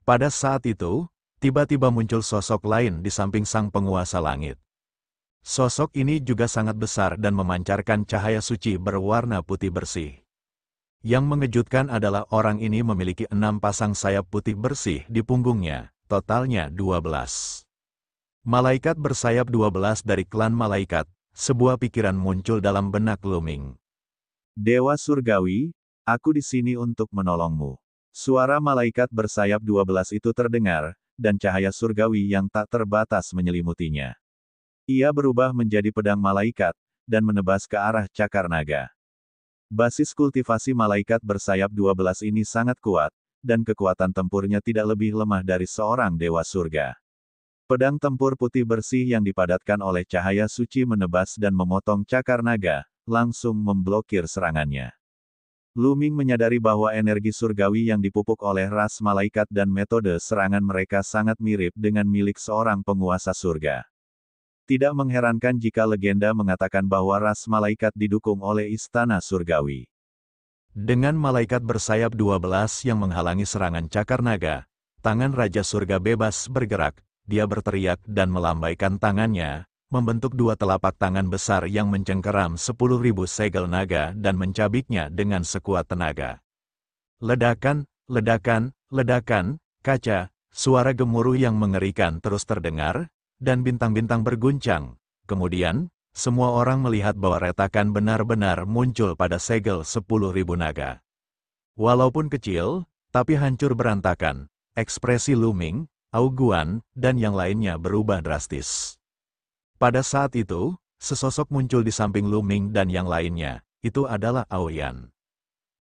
Pada saat itu, tiba-tiba muncul sosok lain di samping sang penguasa langit. Sosok ini juga sangat besar dan memancarkan cahaya suci berwarna putih bersih. Yang mengejutkan adalah orang ini memiliki 6 pasang sayap putih bersih di punggungnya, totalnya 12. Malaikat bersayap 12 dari klan malaikat, sebuah pikiran muncul dalam benak Lu Ming. Dewa Surgawi, aku di sini untuk menolongmu. Suara malaikat bersayap 12 itu terdengar, dan cahaya surgawi yang tak terbatas menyelimutinya. Ia berubah menjadi pedang malaikat, dan menebas ke arah cakar naga. Basis kultivasi malaikat bersayap 12 ini sangat kuat, dan kekuatan tempurnya tidak lebih lemah dari seorang dewa surga. Pedang tempur putih bersih yang dipadatkan oleh cahaya suci menebas dan memotong cakar naga, langsung memblokir serangannya. Lu Ming menyadari bahwa energi surgawi yang dipupuk oleh ras malaikat dan metode serangan mereka sangat mirip dengan milik seorang penguasa surga. Tidak mengherankan jika legenda mengatakan bahwa ras malaikat didukung oleh istana surgawi. Dengan malaikat bersayap 12 yang menghalangi serangan cakar naga, tangan Raja Surga bebas bergerak, dia berteriak dan melambaikan tangannya, membentuk dua telapak tangan besar yang mencengkeram 10.000 segel naga dan mencabiknya dengan sekuat tenaga. Ledakan, ledakan, ledakan, kaca, suara gemuruh yang mengerikan terus terdengar, dan bintang-bintang berguncang. Kemudian, semua orang melihat bahwa retakan benar-benar muncul pada segel 10.000 naga. Walaupun kecil, tapi hancur berantakan. Ekspresi Lu Ming, Ao Guan, dan yang lainnya berubah drastis. Pada saat itu, sesosok muncul di samping Lu Ming dan yang lainnya. Itu adalah Aoyan.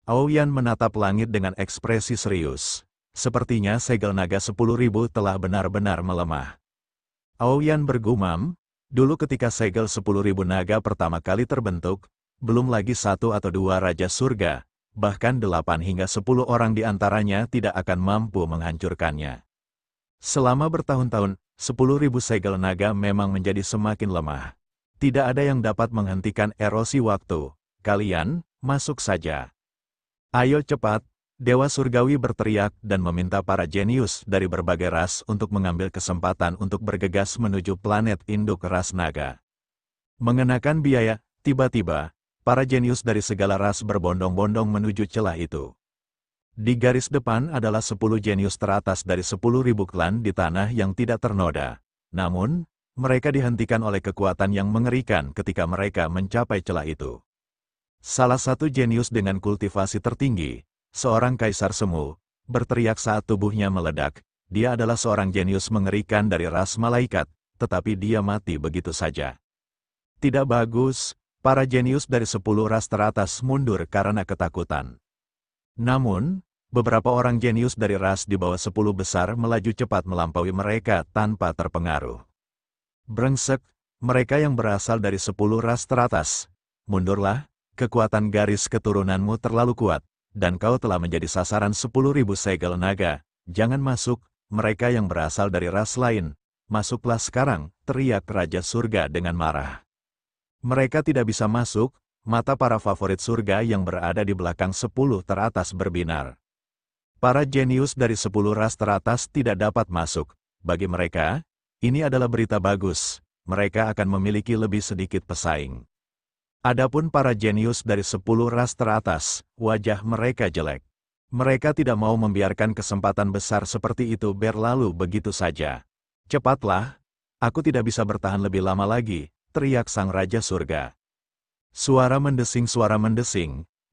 Aoyan menatap langit dengan ekspresi serius. Sepertinya segel naga 10.000 telah benar-benar melemah. Aoyan bergumam, dulu ketika segel 10.000 naga pertama kali terbentuk, belum lagi 1 atau 2 Raja Surga, bahkan 8 hingga 10 orang di antaranya tidak akan mampu menghancurkannya. Selama bertahun-tahun, 10.000 segel naga memang menjadi semakin lemah. Tidak ada yang dapat menghentikan erosi waktu. Kalian, masuk saja. Ayo cepat, Dewa Surgawi berteriak dan meminta para jenius dari berbagai ras untuk mengambil kesempatan untuk bergegas menuju planet induk ras naga. Mengenakan biaya, tiba-tiba, para jenius dari segala ras berbondong-bondong menuju celah itu. Di garis depan adalah 10 jenius teratas dari 10.000 klan di tanah yang tidak ternoda. Namun, mereka dihentikan oleh kekuatan yang mengerikan ketika mereka mencapai celah itu. Salah satu jenius dengan kultivasi tertinggi, seorang kaisar semu, berteriak saat tubuhnya meledak. Dia adalah seorang jenius mengerikan dari ras malaikat, tetapi dia mati begitu saja. Tidak bagus, para jenius dari 10 ras teratas mundur karena ketakutan. Namun, beberapa orang jenius dari ras di bawah 10 besar melaju cepat melampaui mereka tanpa terpengaruh. Brengsek, mereka yang berasal dari 10 ras teratas. Mundurlah, kekuatan garis keturunanmu terlalu kuat, dan kau telah menjadi sasaran 10.000 segel naga. Jangan masuk, mereka yang berasal dari ras lain. Masuklah sekarang, teriak Raja Surga dengan marah. Mereka tidak bisa masuk, mata para favorit surga yang berada di belakang 10 teratas berbinar. Para jenius dari 10 ras teratas tidak dapat masuk. Bagi mereka, ini adalah berita bagus. Mereka akan memiliki lebih sedikit pesaing. Adapun para jenius dari 10 ras teratas, wajah mereka jelek. Mereka tidak mau membiarkan kesempatan besar seperti itu berlalu begitu saja. Cepatlah, aku tidak bisa bertahan lebih lama lagi, teriak sang Raja Surga. Suara mendesing,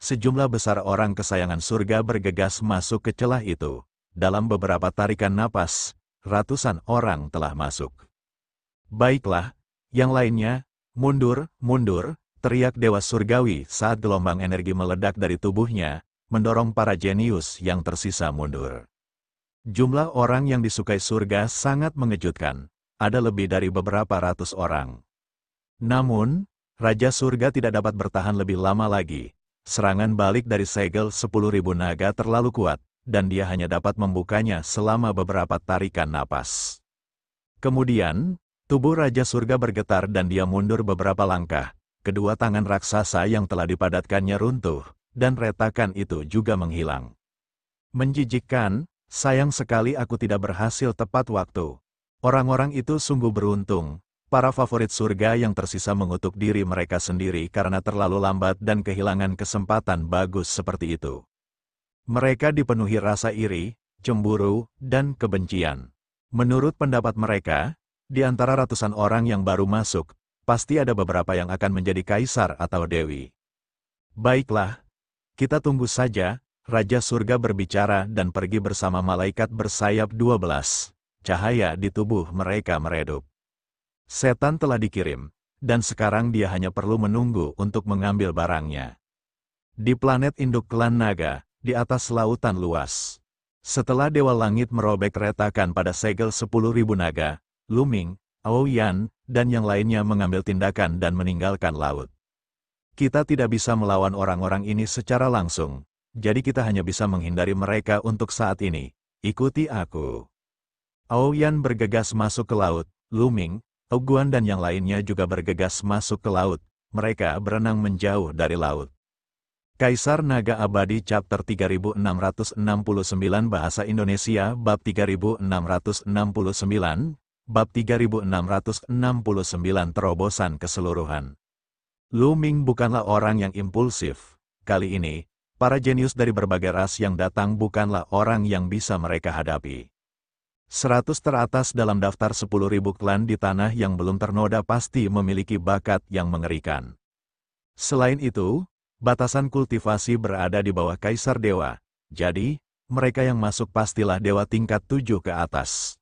sejumlah besar orang kesayangan surga bergegas masuk ke celah itu. Dalam beberapa tarikan napas, ratusan orang telah masuk. Baiklah, yang lainnya, mundur, mundur, teriak Dewa Surgawi saat gelombang energi meledak dari tubuhnya, mendorong para jenius yang tersisa mundur. Jumlah orang yang disukai surga sangat mengejutkan, ada lebih dari beberapa ratus orang. Namun, Raja Surga tidak dapat bertahan lebih lama lagi. Serangan balik dari segel 10.000 naga terlalu kuat, dan dia hanya dapat membukanya selama beberapa tarikan napas. Kemudian, tubuh Raja Surga bergetar dan dia mundur beberapa langkah. Kedua tangan raksasa yang telah dipadatkannya runtuh, dan retakan itu juga menghilang. Menjijikkan, sayang sekali aku tidak berhasil tepat waktu. Orang-orang itu sungguh beruntung. Para favorit surga yang tersisa mengutuk diri mereka sendiri karena terlalu lambat dan kehilangan kesempatan bagus seperti itu. Mereka dipenuhi rasa iri, cemburu, dan kebencian. Menurut pendapat mereka, di antara ratusan orang yang baru masuk, pasti ada beberapa yang akan menjadi kaisar atau dewi. Baiklah, kita tunggu saja, Raja Surga berbicara dan pergi bersama malaikat bersayap 12. Cahaya di tubuh mereka meredup. Setan telah dikirim, dan sekarang dia hanya perlu menunggu untuk mengambil barangnya. Di planet induk klan naga, di atas lautan luas. Setelah Dewa Langit merobek retakan pada segel 10.000 naga, Lu Ming, Aoyan, dan yang lainnya mengambil tindakan dan meninggalkan laut. Kita tidak bisa melawan orang-orang ini secara langsung, jadi kita hanya bisa menghindari mereka untuk saat ini. Ikuti aku. Aoyan bergegas masuk ke laut, Lu Ming, Ao Guan dan yang lainnya juga bergegas masuk ke laut. Mereka berenang menjauh dari laut. Kaisar Naga Abadi Chapter 3669 Bahasa Indonesia Bab 3669 Bab 3669 Terobosan Keseluruhan. Lu Ming bukanlah orang yang impulsif. Kali ini, para jenius dari berbagai ras yang datang bukanlah orang yang bisa mereka hadapi. 100 teratas dalam daftar 10.000 klan di tanah yang belum ternoda pasti memiliki bakat yang mengerikan. Selain itu, batasan kultivasi berada di bawah Kaisar Dewa, jadi, mereka yang masuk pastilah dewa tingkat 7 ke atas.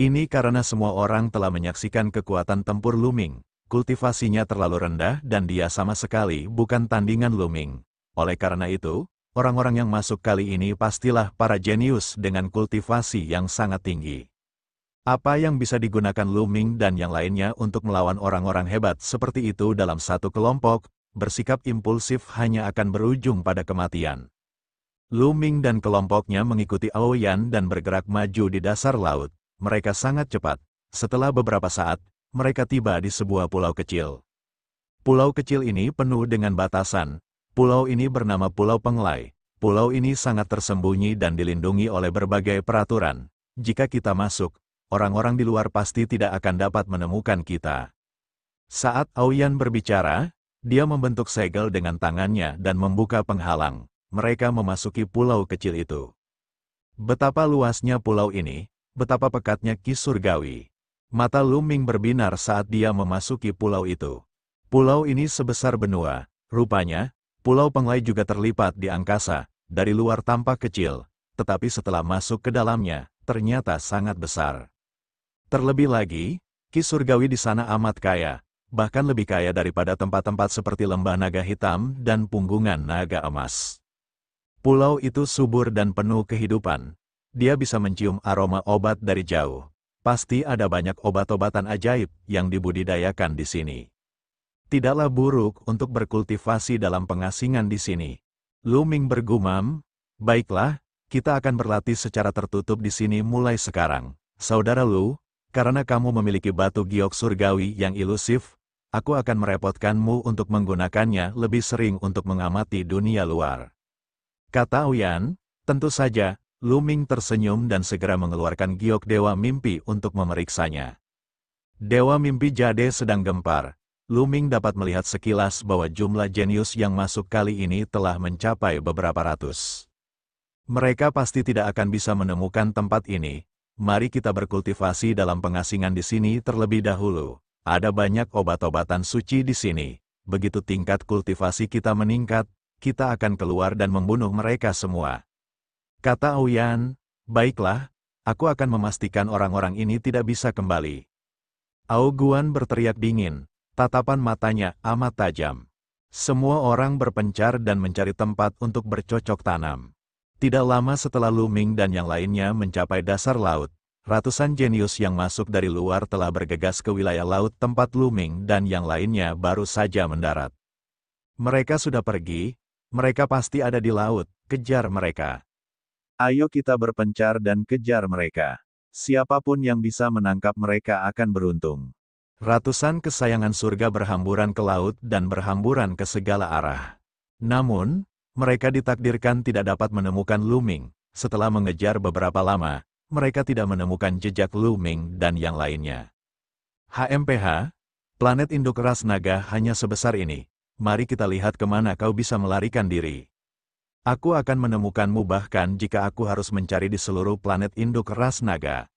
Ini karena semua orang telah menyaksikan kekuatan tempur Lu Ming, kultivasinya terlalu rendah dan dia sama sekali bukan tandingan Lu Ming. Oleh karena itu, orang-orang yang masuk kali ini pastilah para jenius dengan kultivasi yang sangat tinggi. Apa yang bisa digunakan Lu Ming dan yang lainnya untuk melawan orang-orang hebat seperti itu dalam satu kelompok? Bersikap impulsif hanya akan berujung pada kematian. Lu Ming dan kelompoknya mengikuti Aoyan dan bergerak maju di dasar laut. Mereka sangat cepat. Setelah beberapa saat, mereka tiba di sebuah pulau kecil. Pulau kecil ini penuh dengan batasan. Pulau ini bernama Pulau Penglai. Pulau ini sangat tersembunyi dan dilindungi oleh berbagai peraturan. Jika kita masuk, orang-orang di luar pasti tidak akan dapat menemukan kita. Saat Aoyan berbicara, dia membentuk segel dengan tangannya dan membuka penghalang. Mereka memasuki pulau kecil itu. Betapa luasnya pulau ini, betapa pekatnya Ki Surgawi. Mata Lu Ming berbinar saat dia memasuki pulau itu. Pulau ini sebesar benua. Rupanya, Pulau Penglai juga terlipat di angkasa. Dari luar tampak kecil, tetapi setelah masuk ke dalamnya, ternyata sangat besar. Terlebih lagi, Ki Surgawi di sana amat kaya. Bahkan lebih kaya daripada tempat-tempat seperti lembah naga hitam dan punggungan naga emas. Pulau itu subur dan penuh kehidupan. Dia bisa mencium aroma obat dari jauh. Pasti ada banyak obat-obatan ajaib yang dibudidayakan di sini. Tidaklah buruk untuk berkultivasi dalam pengasingan di sini. Lu Ming bergumam, baiklah, kita akan berlatih secara tertutup di sini mulai sekarang. Saudara Lu, karena kamu memiliki batu giok surgawi yang ilusif, aku akan merepotkanmu untuk menggunakannya lebih sering untuk mengamati dunia luar. Kata Aoyan, tentu saja, Lu Ming tersenyum dan segera mengeluarkan giok Dewa Mimpi untuk memeriksanya. Dewa Mimpi Jade sedang gempar. Lu Ming dapat melihat sekilas bahwa jumlah jenius yang masuk kali ini telah mencapai beberapa ratus. Mereka pasti tidak akan bisa menemukan tempat ini. Mari kita berkultivasi dalam pengasingan di sini terlebih dahulu. Ada banyak obat-obatan suci di sini. Begitu tingkat kultivasi kita meningkat, kita akan keluar dan membunuh mereka semua. Kata Aoyan, baiklah, aku akan memastikan orang-orang ini tidak bisa kembali. Ao Guan berteriak dingin, tatapan matanya amat tajam. Semua orang berpencar dan mencari tempat untuk bercocok tanam. Tidak lama setelah Lu Ming dan yang lainnya mencapai dasar laut, ratusan jenius yang masuk dari luar telah bergegas ke wilayah laut tempat Lu Ming dan yang lainnya baru saja mendarat. Mereka sudah pergi, mereka pasti ada di laut, kejar mereka. Ayo kita berpencar dan kejar mereka. Siapapun yang bisa menangkap mereka akan beruntung. Ratusan kesayangan surga berhamburan ke laut dan berhamburan ke segala arah. Namun, mereka ditakdirkan tidak dapat menemukan Lu Ming. Setelah mengejar beberapa lama, mereka tidak menemukan jejak Lu Ming dan yang lainnya. HMPH, planet induk ras naga hanya sebesar ini. Mari kita lihat kemana kau bisa melarikan diri. Aku akan menemukanmu bahkan jika aku harus mencari di seluruh planet induk ras naga.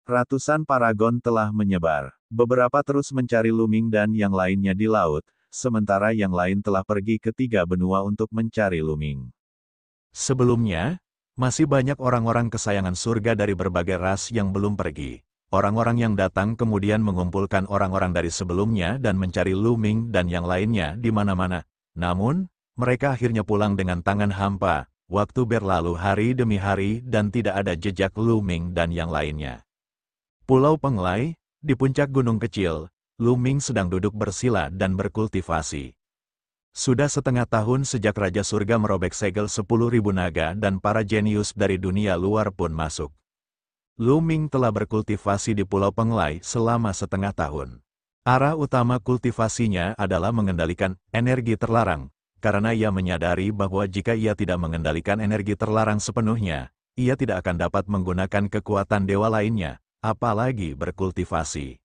Ratusan paragon telah menyebar. Beberapa terus mencari Lu Ming dan yang lainnya di laut. Sementara yang lain telah pergi ke 3 benua untuk mencari Lu Ming. Sebelumnya, masih banyak orang-orang kesayangan surga dari berbagai ras yang belum pergi. Orang-orang yang datang kemudian mengumpulkan orang-orang dari sebelumnya dan mencari Lu Ming dan yang lainnya di mana-mana. Namun, mereka akhirnya pulang dengan tangan hampa. Waktu berlalu hari demi hari dan tidak ada jejak Lu Ming dan yang lainnya. Pulau Penglai, di puncak gunung kecil, Lu Ming sedang duduk bersila dan berkultivasi. Sudah setengah tahun sejak Raja Surga merobek segel 10.000 naga dan para jenius dari dunia luar pun masuk. Lu Ming telah berkultivasi di Pulau Penglai selama setengah tahun. Arah utama kultivasinya adalah mengendalikan energi terlarang, karena ia menyadari bahwa jika ia tidak mengendalikan energi terlarang sepenuhnya, ia tidak akan dapat menggunakan kekuatan dewa lainnya, apalagi berkultivasi.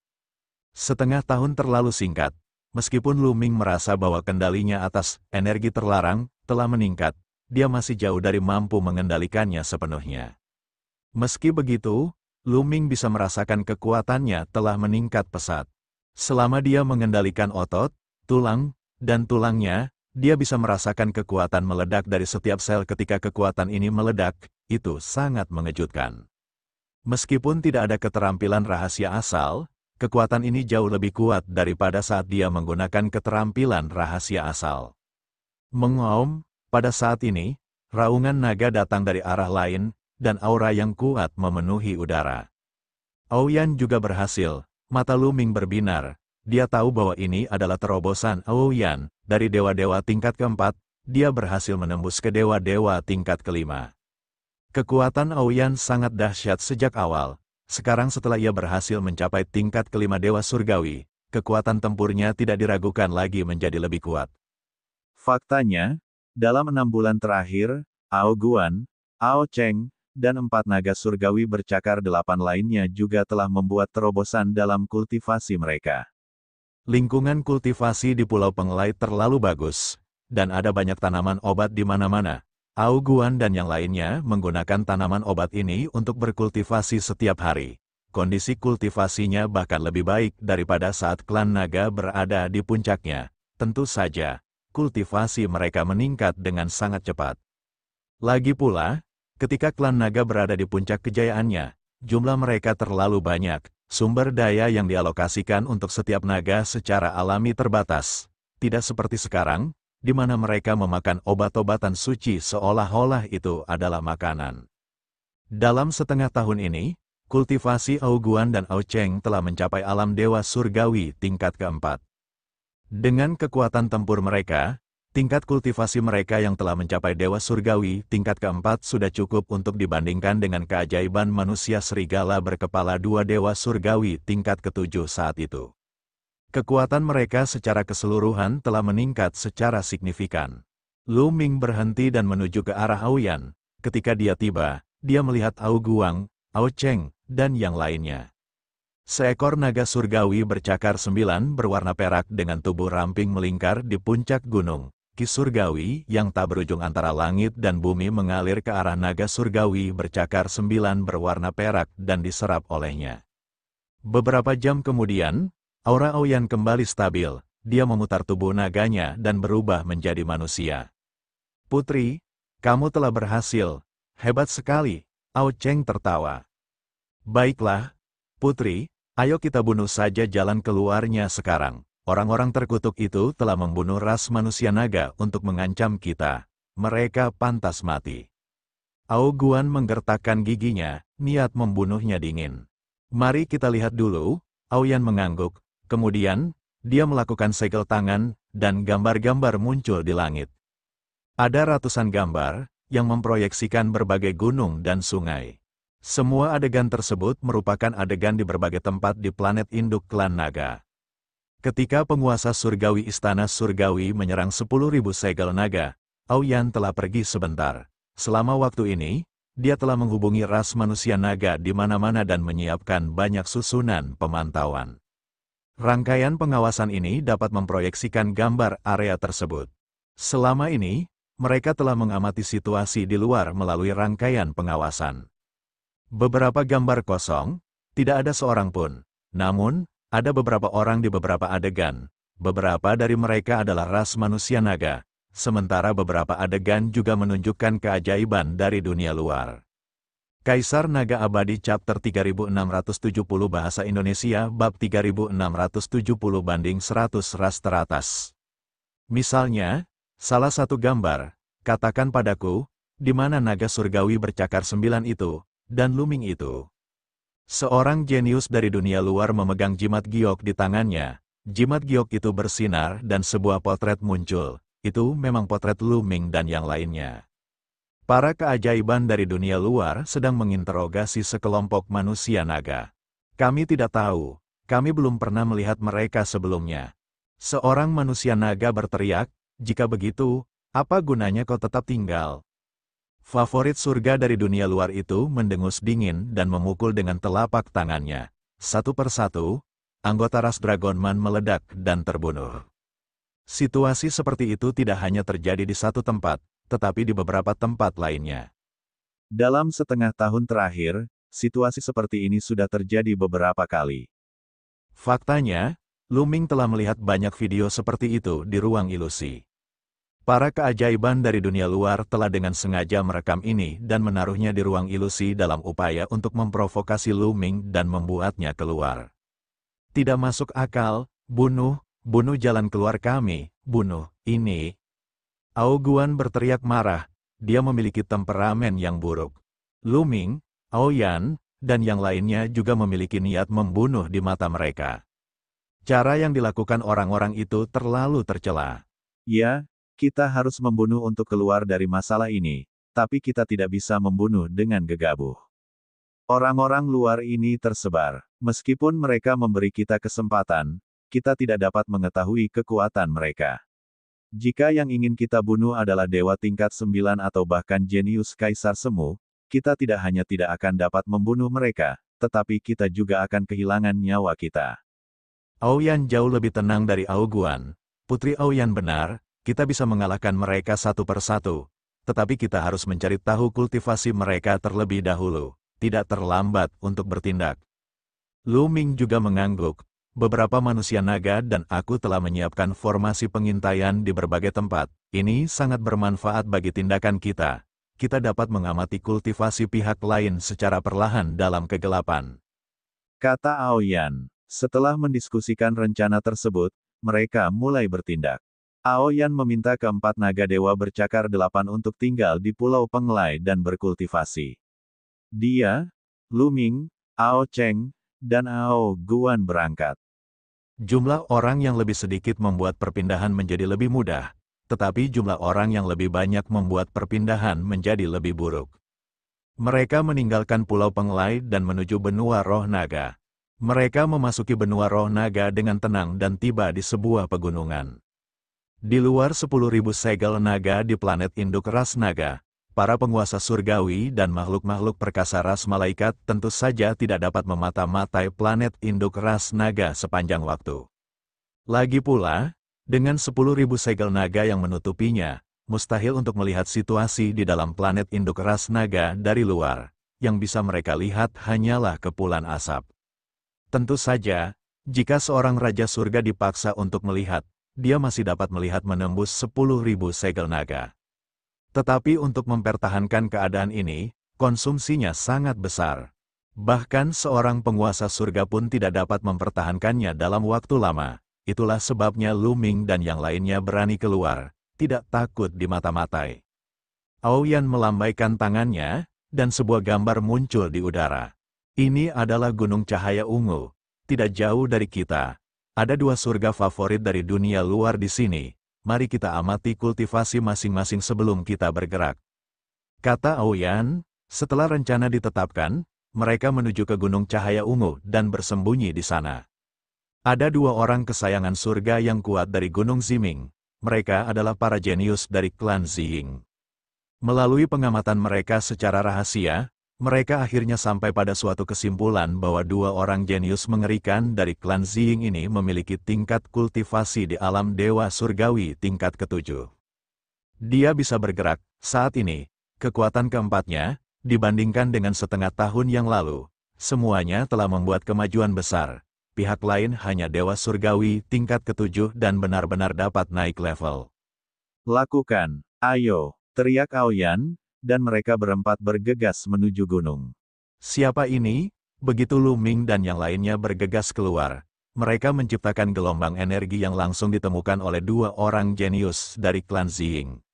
Setengah tahun terlalu singkat, meskipun Lu Ming merasa bahwa kendalinya atas energi terlarang telah meningkat, dia masih jauh dari mampu mengendalikannya sepenuhnya. Meski begitu, Lu Ming bisa merasakan kekuatannya telah meningkat pesat. Selama dia mengendalikan otot, tulang, dan tulangnya, dia bisa merasakan kekuatan meledak dari setiap sel ketika kekuatan ini meledak, itu sangat mengejutkan. Meskipun tidak ada keterampilan rahasia asal, kekuatan ini jauh lebih kuat daripada saat dia menggunakan keterampilan rahasia asal. Mengaum, pada saat ini, raungan naga datang dari arah lain, dan aura yang kuat memenuhi udara. Aoyan juga berhasil, mata Lu Ming berbinar, dia tahu bahwa ini adalah terobosan Aoyan, dari dewa-dewa tingkat keempat, dia berhasil menembus ke dewa-dewa tingkat kelima. Kekuatan Aoyan sangat dahsyat sejak awal, sekarang setelah ia berhasil mencapai tingkat kelima dewa surgawi, kekuatan tempurnya tidak diragukan lagi menjadi lebih kuat. Faktanya, dalam 6 bulan terakhir, Ao Guan, Ao Cheng, dan 4 naga surgawi bercakar 8 lainnya juga telah membuat terobosan dalam kultivasi mereka. Lingkungan kultivasi di Pulau Penglai terlalu bagus, dan ada banyak tanaman obat di mana-mana. Ao Guan dan yang lainnya menggunakan tanaman obat ini untuk berkultivasi setiap hari. Kondisi kultivasinya bahkan lebih baik daripada saat klan naga berada di puncaknya. Tentu saja, kultivasi mereka meningkat dengan sangat cepat. Lagi pula, ketika klan naga berada di puncak kejayaannya, jumlah mereka terlalu banyak, sumber daya yang dialokasikan untuk setiap naga secara alami terbatas. Tidak seperti sekarang, di mana mereka memakan obat-obatan suci seolah-olah itu adalah makanan. Dalam setengah tahun ini, kultivasi Ao Guan dan Ao Cheng telah mencapai alam dewa surgawi tingkat keempat. Dengan kekuatan tempur mereka, tingkat kultivasi mereka yang telah mencapai dewa surgawi tingkat keempat sudah cukup untuk dibandingkan dengan keajaiban manusia serigala berkepala 2 dewa surgawi tingkat ketujuh saat itu. Kekuatan mereka secara keseluruhan telah meningkat secara signifikan. Lu Ming berhenti dan menuju ke arah Aoyan. Ketika dia tiba, dia melihat Ao Guang, Ao Cheng, dan yang lainnya. Seekor naga surgawi bercakar 9 berwarna perak dengan tubuh ramping melingkar di puncak gunung. Ki surgawi yang tak berujung antara langit dan bumi mengalir ke arah naga surgawi bercakar 9 berwarna perak dan diserap olehnya. Beberapa jam kemudian, aura Aoyan kembali stabil, dia memutar tubuh naganya dan berubah menjadi manusia. Putri, kamu telah berhasil, hebat sekali, Ao Cheng tertawa. Baiklah, Putri, ayo kita bunuh saja jalan keluarnya sekarang. Orang-orang terkutuk itu telah membunuh ras manusia naga untuk mengancam kita. Mereka pantas mati. Ao Guan menggertakkan giginya, niat membunuhnya dingin. Mari kita lihat dulu, Aoyan mengangguk. Kemudian, dia melakukan segel tangan, dan gambar-gambar muncul di langit. Ada ratusan gambar, yang memproyeksikan berbagai gunung dan sungai. Semua adegan tersebut merupakan adegan di berbagai tempat di planet induk klan naga. Ketika penguasa surgawi istana surgawi menyerang 10.000 segel naga, Aoyan telah pergi sebentar. Selama waktu ini, dia telah menghubungi ras manusia naga di mana-mana dan menyiapkan banyak susunan pemantauan. Rangkaian pengawasan ini dapat memproyeksikan gambar area tersebut. Selama ini, mereka telah mengamati situasi di luar melalui rangkaian pengawasan. Beberapa gambar kosong, tidak ada seorang pun. Namun, ada beberapa orang di beberapa adegan. Beberapa dari mereka adalah ras manusia naga, sementara beberapa adegan juga menunjukkan keajaiban dari dunia luar. Kaisar Naga Abadi Chapter 3670 Bahasa Indonesia Bab 3670/100 Ras Teratas. Misalnya, salah satu gambar, katakan padaku, di mana naga surgawi bercakar 9 itu, dan Lu Ming itu. Seorang jenius dari dunia luar memegang jimat giok di tangannya. Jimat giok itu bersinar dan sebuah potret muncul. Itu memang potret Lu Ming dan yang lainnya. Para keajaiban dari dunia luar sedang menginterogasi sekelompok manusia naga. Kami tidak tahu, kami belum pernah melihat mereka sebelumnya. Seorang manusia naga berteriak, Jika begitu, apa gunanya kau tetap tinggal? Favorit surga dari dunia luar itu mendengus dingin dan memukul dengan telapak tangannya. Satu persatu, anggota ras Dragonman meledak dan terbunuh. Situasi seperti itu tidak hanya terjadi di satu tempat, tetapi di beberapa tempat lainnya. Dalam setengah tahun terakhir, situasi seperti ini sudah terjadi beberapa kali. Faktanya, Lu Ming telah melihat banyak video seperti itu di ruang ilusi. Para keajaiban dari dunia luar telah dengan sengaja merekam ini dan menaruhnya di ruang ilusi dalam upaya untuk memprovokasi Lu Ming dan membuatnya keluar. Tidak masuk akal, bunuh jalan keluar kami, bunuh, ini. Ao Guan berteriak marah, dia memiliki temperamen yang buruk. Lu Ming, Ao Yan, dan yang lainnya juga memiliki niat membunuh di mata mereka. Cara yang dilakukan orang-orang itu terlalu tercela. Ya, kita harus membunuh untuk keluar dari masalah ini, tapi kita tidak bisa membunuh dengan gegabah. Orang-orang luar ini tersebar. Meskipun mereka memberi kita kesempatan, kita tidak dapat mengetahui kekuatan mereka. Jika yang ingin kita bunuh adalah dewa tingkat 9 atau bahkan jenius kaisar semu, kita tidak hanya tidak akan dapat membunuh mereka, tetapi kita juga akan kehilangan nyawa kita. Aoyan jauh lebih tenang dari Ao Guan. Putri Aoyan benar, kita bisa mengalahkan mereka satu persatu, tetapi kita harus mencari tahu kultivasi mereka terlebih dahulu, tidak terlambat untuk bertindak. Lu Ming juga mengangguk, beberapa manusia naga dan aku telah menyiapkan formasi pengintaian di berbagai tempat, ini sangat bermanfaat bagi tindakan kita. Kita dapat mengamati kultivasi pihak lain secara perlahan dalam kegelapan. Kata Aoyan, setelah mendiskusikan rencana tersebut, mereka mulai bertindak. Aoyan meminta keempat naga dewa bercakar 8 untuk tinggal di Pulau Penglai dan berkultivasi. Dia, Lu Ming, Ao Cheng, dan Ao Guan berangkat. Jumlah orang yang lebih sedikit membuat perpindahan menjadi lebih mudah, tetapi jumlah orang yang lebih banyak membuat perpindahan menjadi lebih buruk. Mereka meninggalkan Pulau Penglai dan menuju benua Roh Naga. Mereka memasuki benua Roh Naga dengan tenang dan tiba di sebuah pegunungan. Di luar 10.000 segel naga di planet induk ras naga, para penguasa surgawi dan makhluk-makhluk perkasa ras malaikat tentu saja tidak dapat memata-matai planet induk ras naga sepanjang waktu. Lagi pula, dengan 10.000 segel naga yang menutupinya, mustahil untuk melihat situasi di dalam planet induk ras naga dari luar. Yang bisa mereka lihat hanyalah kepulan asap. Tentu saja, jika seorang raja surga dipaksa untuk melihat, dia masih dapat melihat menembus 10.000 segel naga. Tetapi untuk mempertahankan keadaan ini, konsumsinya sangat besar. Bahkan seorang penguasa surga pun tidak dapat mempertahankannya dalam waktu lama. Itulah sebabnya Lu Ming dan yang lainnya berani keluar, tidak takut dimata-matai. Aoyan melambaikan tangannya, dan sebuah gambar muncul di udara. Ini adalah Gunung Cahaya Ungu, tidak jauh dari kita. Ada 2 surga favorit dari dunia luar di sini, mari kita amati kultivasi masing-masing sebelum kita bergerak. Kata Aoyan, setelah rencana ditetapkan, mereka menuju ke Gunung Cahaya Ungu dan bersembunyi di sana. Ada 2 orang kesayangan surga yang kuat dari Gunung Ziming, mereka adalah para jenius dari klan Ziying. Melalui pengamatan mereka secara rahasia, mereka akhirnya sampai pada suatu kesimpulan bahwa 2 orang jenius mengerikan dari klan Ziying ini memiliki tingkat kultivasi di alam dewa surgawi tingkat ke-7. Dia bisa bergerak, saat ini, kekuatan keempatnya, dibandingkan dengan setengah tahun yang lalu, semuanya telah membuat kemajuan besar. Pihak lain hanya dewa surgawi tingkat ke-7 dan benar-benar dapat naik level. Lakukan, ayo, teriak Aoyan, dan mereka berempat bergegas menuju gunung. Siapa ini? Begitu Lu Ming dan yang lainnya bergegas keluar, mereka menciptakan gelombang energi yang langsung ditemukan oleh 2 orang jenius dari klan Ziying.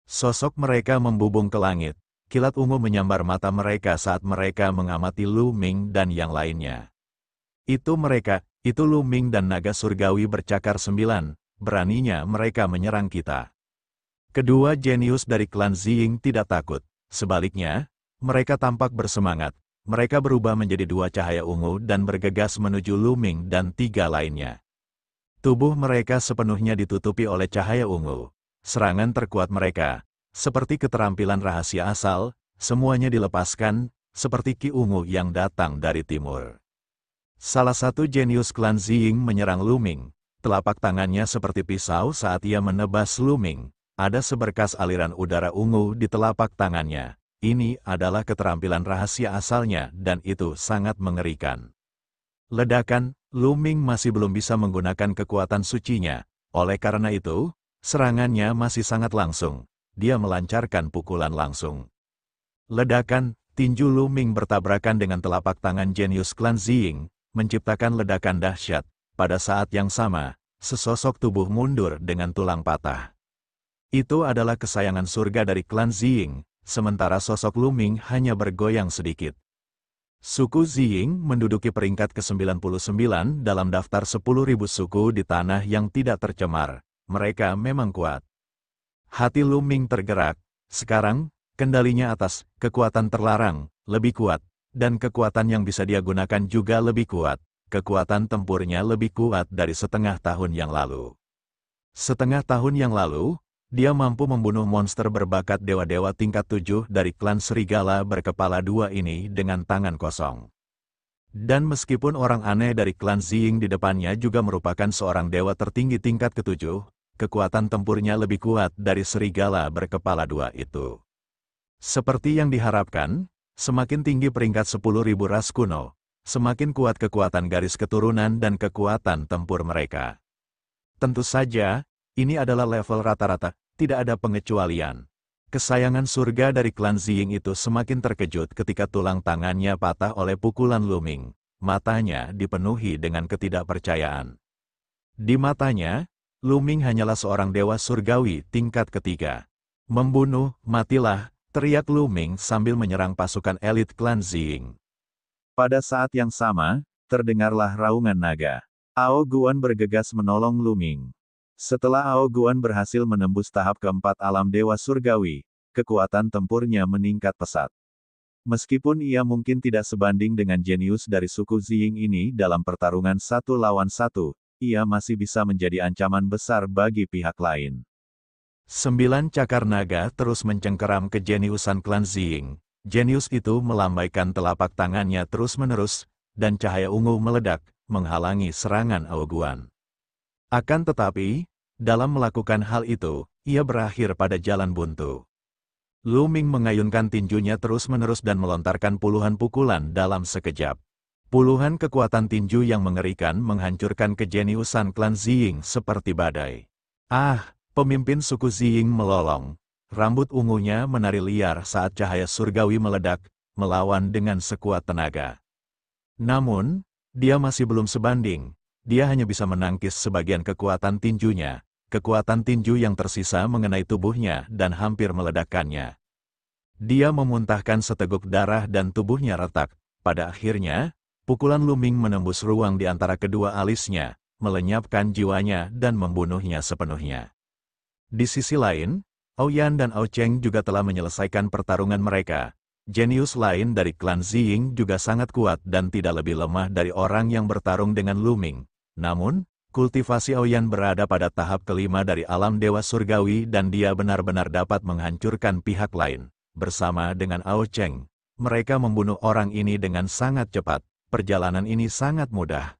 Sosok mereka membubung ke langit, kilat ungu menyambar mata mereka saat mereka mengamati Lu Ming dan yang lainnya. Itu mereka, itu Lu Ming dan naga surgawi bercakar 9, beraninya mereka menyerang kita. Kedua jenius dari klan Ziying tidak takut, sebaliknya, mereka tampak bersemangat, mereka berubah menjadi 2 cahaya ungu dan bergegas menuju Lu Ming dan 3 lainnya. Tubuh mereka sepenuhnya ditutupi oleh cahaya ungu, serangan terkuat mereka, seperti keterampilan rahasia asal, semuanya dilepaskan, seperti Ki Ungu yang datang dari timur. Salah satu jenius klan Ziying menyerang Lu Ming. Telapak tangannya seperti pisau saat ia menebas Lu Ming. Ada seberkas aliran udara ungu di telapak tangannya. Ini adalah keterampilan rahasia asalnya dan itu sangat mengerikan. Ledakan, Lu Ming masih belum bisa menggunakan kekuatan sucinya. Oleh karena itu, serangannya masih sangat langsung. Dia melancarkan pukulan langsung. Ledakan, tinju Lu Ming bertabrakan dengan telapak tangan jenius klan Ziying, menciptakan ledakan dahsyat. Pada saat yang sama, sesosok tubuh mundur dengan tulang patah. Itu adalah kesayangan surga dari klan Ziying, sementara sosok Lu Ming hanya bergoyang sedikit. Suku Ziying menduduki peringkat ke-99 dalam daftar 10.000 suku di tanah yang tidak tercemar. Mereka memang kuat. Hati Lu Ming tergerak. Sekarang, kendalinya atas kekuatan terlarang lebih kuat, dan kekuatan yang bisa dia gunakan juga lebih kuat. Kekuatan tempurnya lebih kuat dari setengah tahun yang lalu. Setengah tahun yang lalu, dia mampu membunuh monster berbakat dewa-dewa tingkat 7 dari klan serigala berkepala 2 ini dengan tangan kosong. Dan meskipun orang aneh dari klan Ziying di depannya juga merupakan seorang dewa tertinggi tingkat ke-7, kekuatan tempurnya lebih kuat dari serigala berkepala 2 itu. Seperti yang diharapkan, semakin tinggi peringkat 10.000 ras kuno, semakin kuat kekuatan garis keturunan dan kekuatan tempur mereka. Tentu saja, ini adalah level rata-rata, tidak ada pengecualian. Kesayangan surga dari klan Ziying itu semakin terkejut ketika tulang tangannya patah oleh pukulan Lu Ming. Matanya dipenuhi dengan ketidakpercayaan. Di matanya, Lu Ming hanyalah seorang dewa surgawi tingkat ketiga. Membunuh, matilah, teriak Lu Ming sambil menyerang pasukan elit klan Ziying. Pada saat yang sama, terdengarlah raungan naga. Ao Guan bergegas menolong Lu Ming. Setelah Ao Guan berhasil menembus tahap keempat alam dewa surgawi, kekuatan tempurnya meningkat pesat. Meskipun ia mungkin tidak sebanding dengan jenius dari suku Ziying ini dalam pertarungan 1 lawan 1, ia masih bisa menjadi ancaman besar bagi pihak lain. 9 cakar naga terus mencengkeram kejeniusan klan Ziying. Jenius itu melambaikan telapak tangannya terus-menerus, dan cahaya ungu meledak, menghalangi serangan Ao Guan. Akan tetapi, dalam melakukan hal itu, ia berakhir pada jalan buntu. Lu Ming mengayunkan tinjunya terus-menerus dan melontarkan puluhan pukulan dalam sekejap. Puluhan kekuatan tinju yang mengerikan menghancurkan kejeniusan klan Ziying seperti badai. Pemimpin suku Ziying melolong. Rambut ungunya menari liar saat cahaya surgawi meledak, melawan dengan sekuat tenaga. Namun, dia masih belum sebanding. Dia hanya bisa menangkis sebagian kekuatan tinjunya. Kekuatan tinju yang tersisa mengenai tubuhnya dan hampir meledakkannya. Dia memuntahkan seteguk darah dan tubuhnya retak. Pada akhirnya, pukulan Lu Ming menembus ruang di antara kedua alisnya, melenyapkan jiwanya dan membunuhnya sepenuhnya. Di sisi lain, Aoyan dan Ao Cheng juga telah menyelesaikan pertarungan mereka. Jenius lain dari klan Ziying juga sangat kuat dan tidak lebih lemah dari orang yang bertarung dengan Lu Ming. Namun, kultivasi Aoyan berada pada tahap kelima dari alam dewa surgawi dan dia benar-benar dapat menghancurkan pihak lain. Bersama dengan Ao Cheng, mereka membunuh orang ini dengan sangat cepat. Perjalanan ini sangat mudah.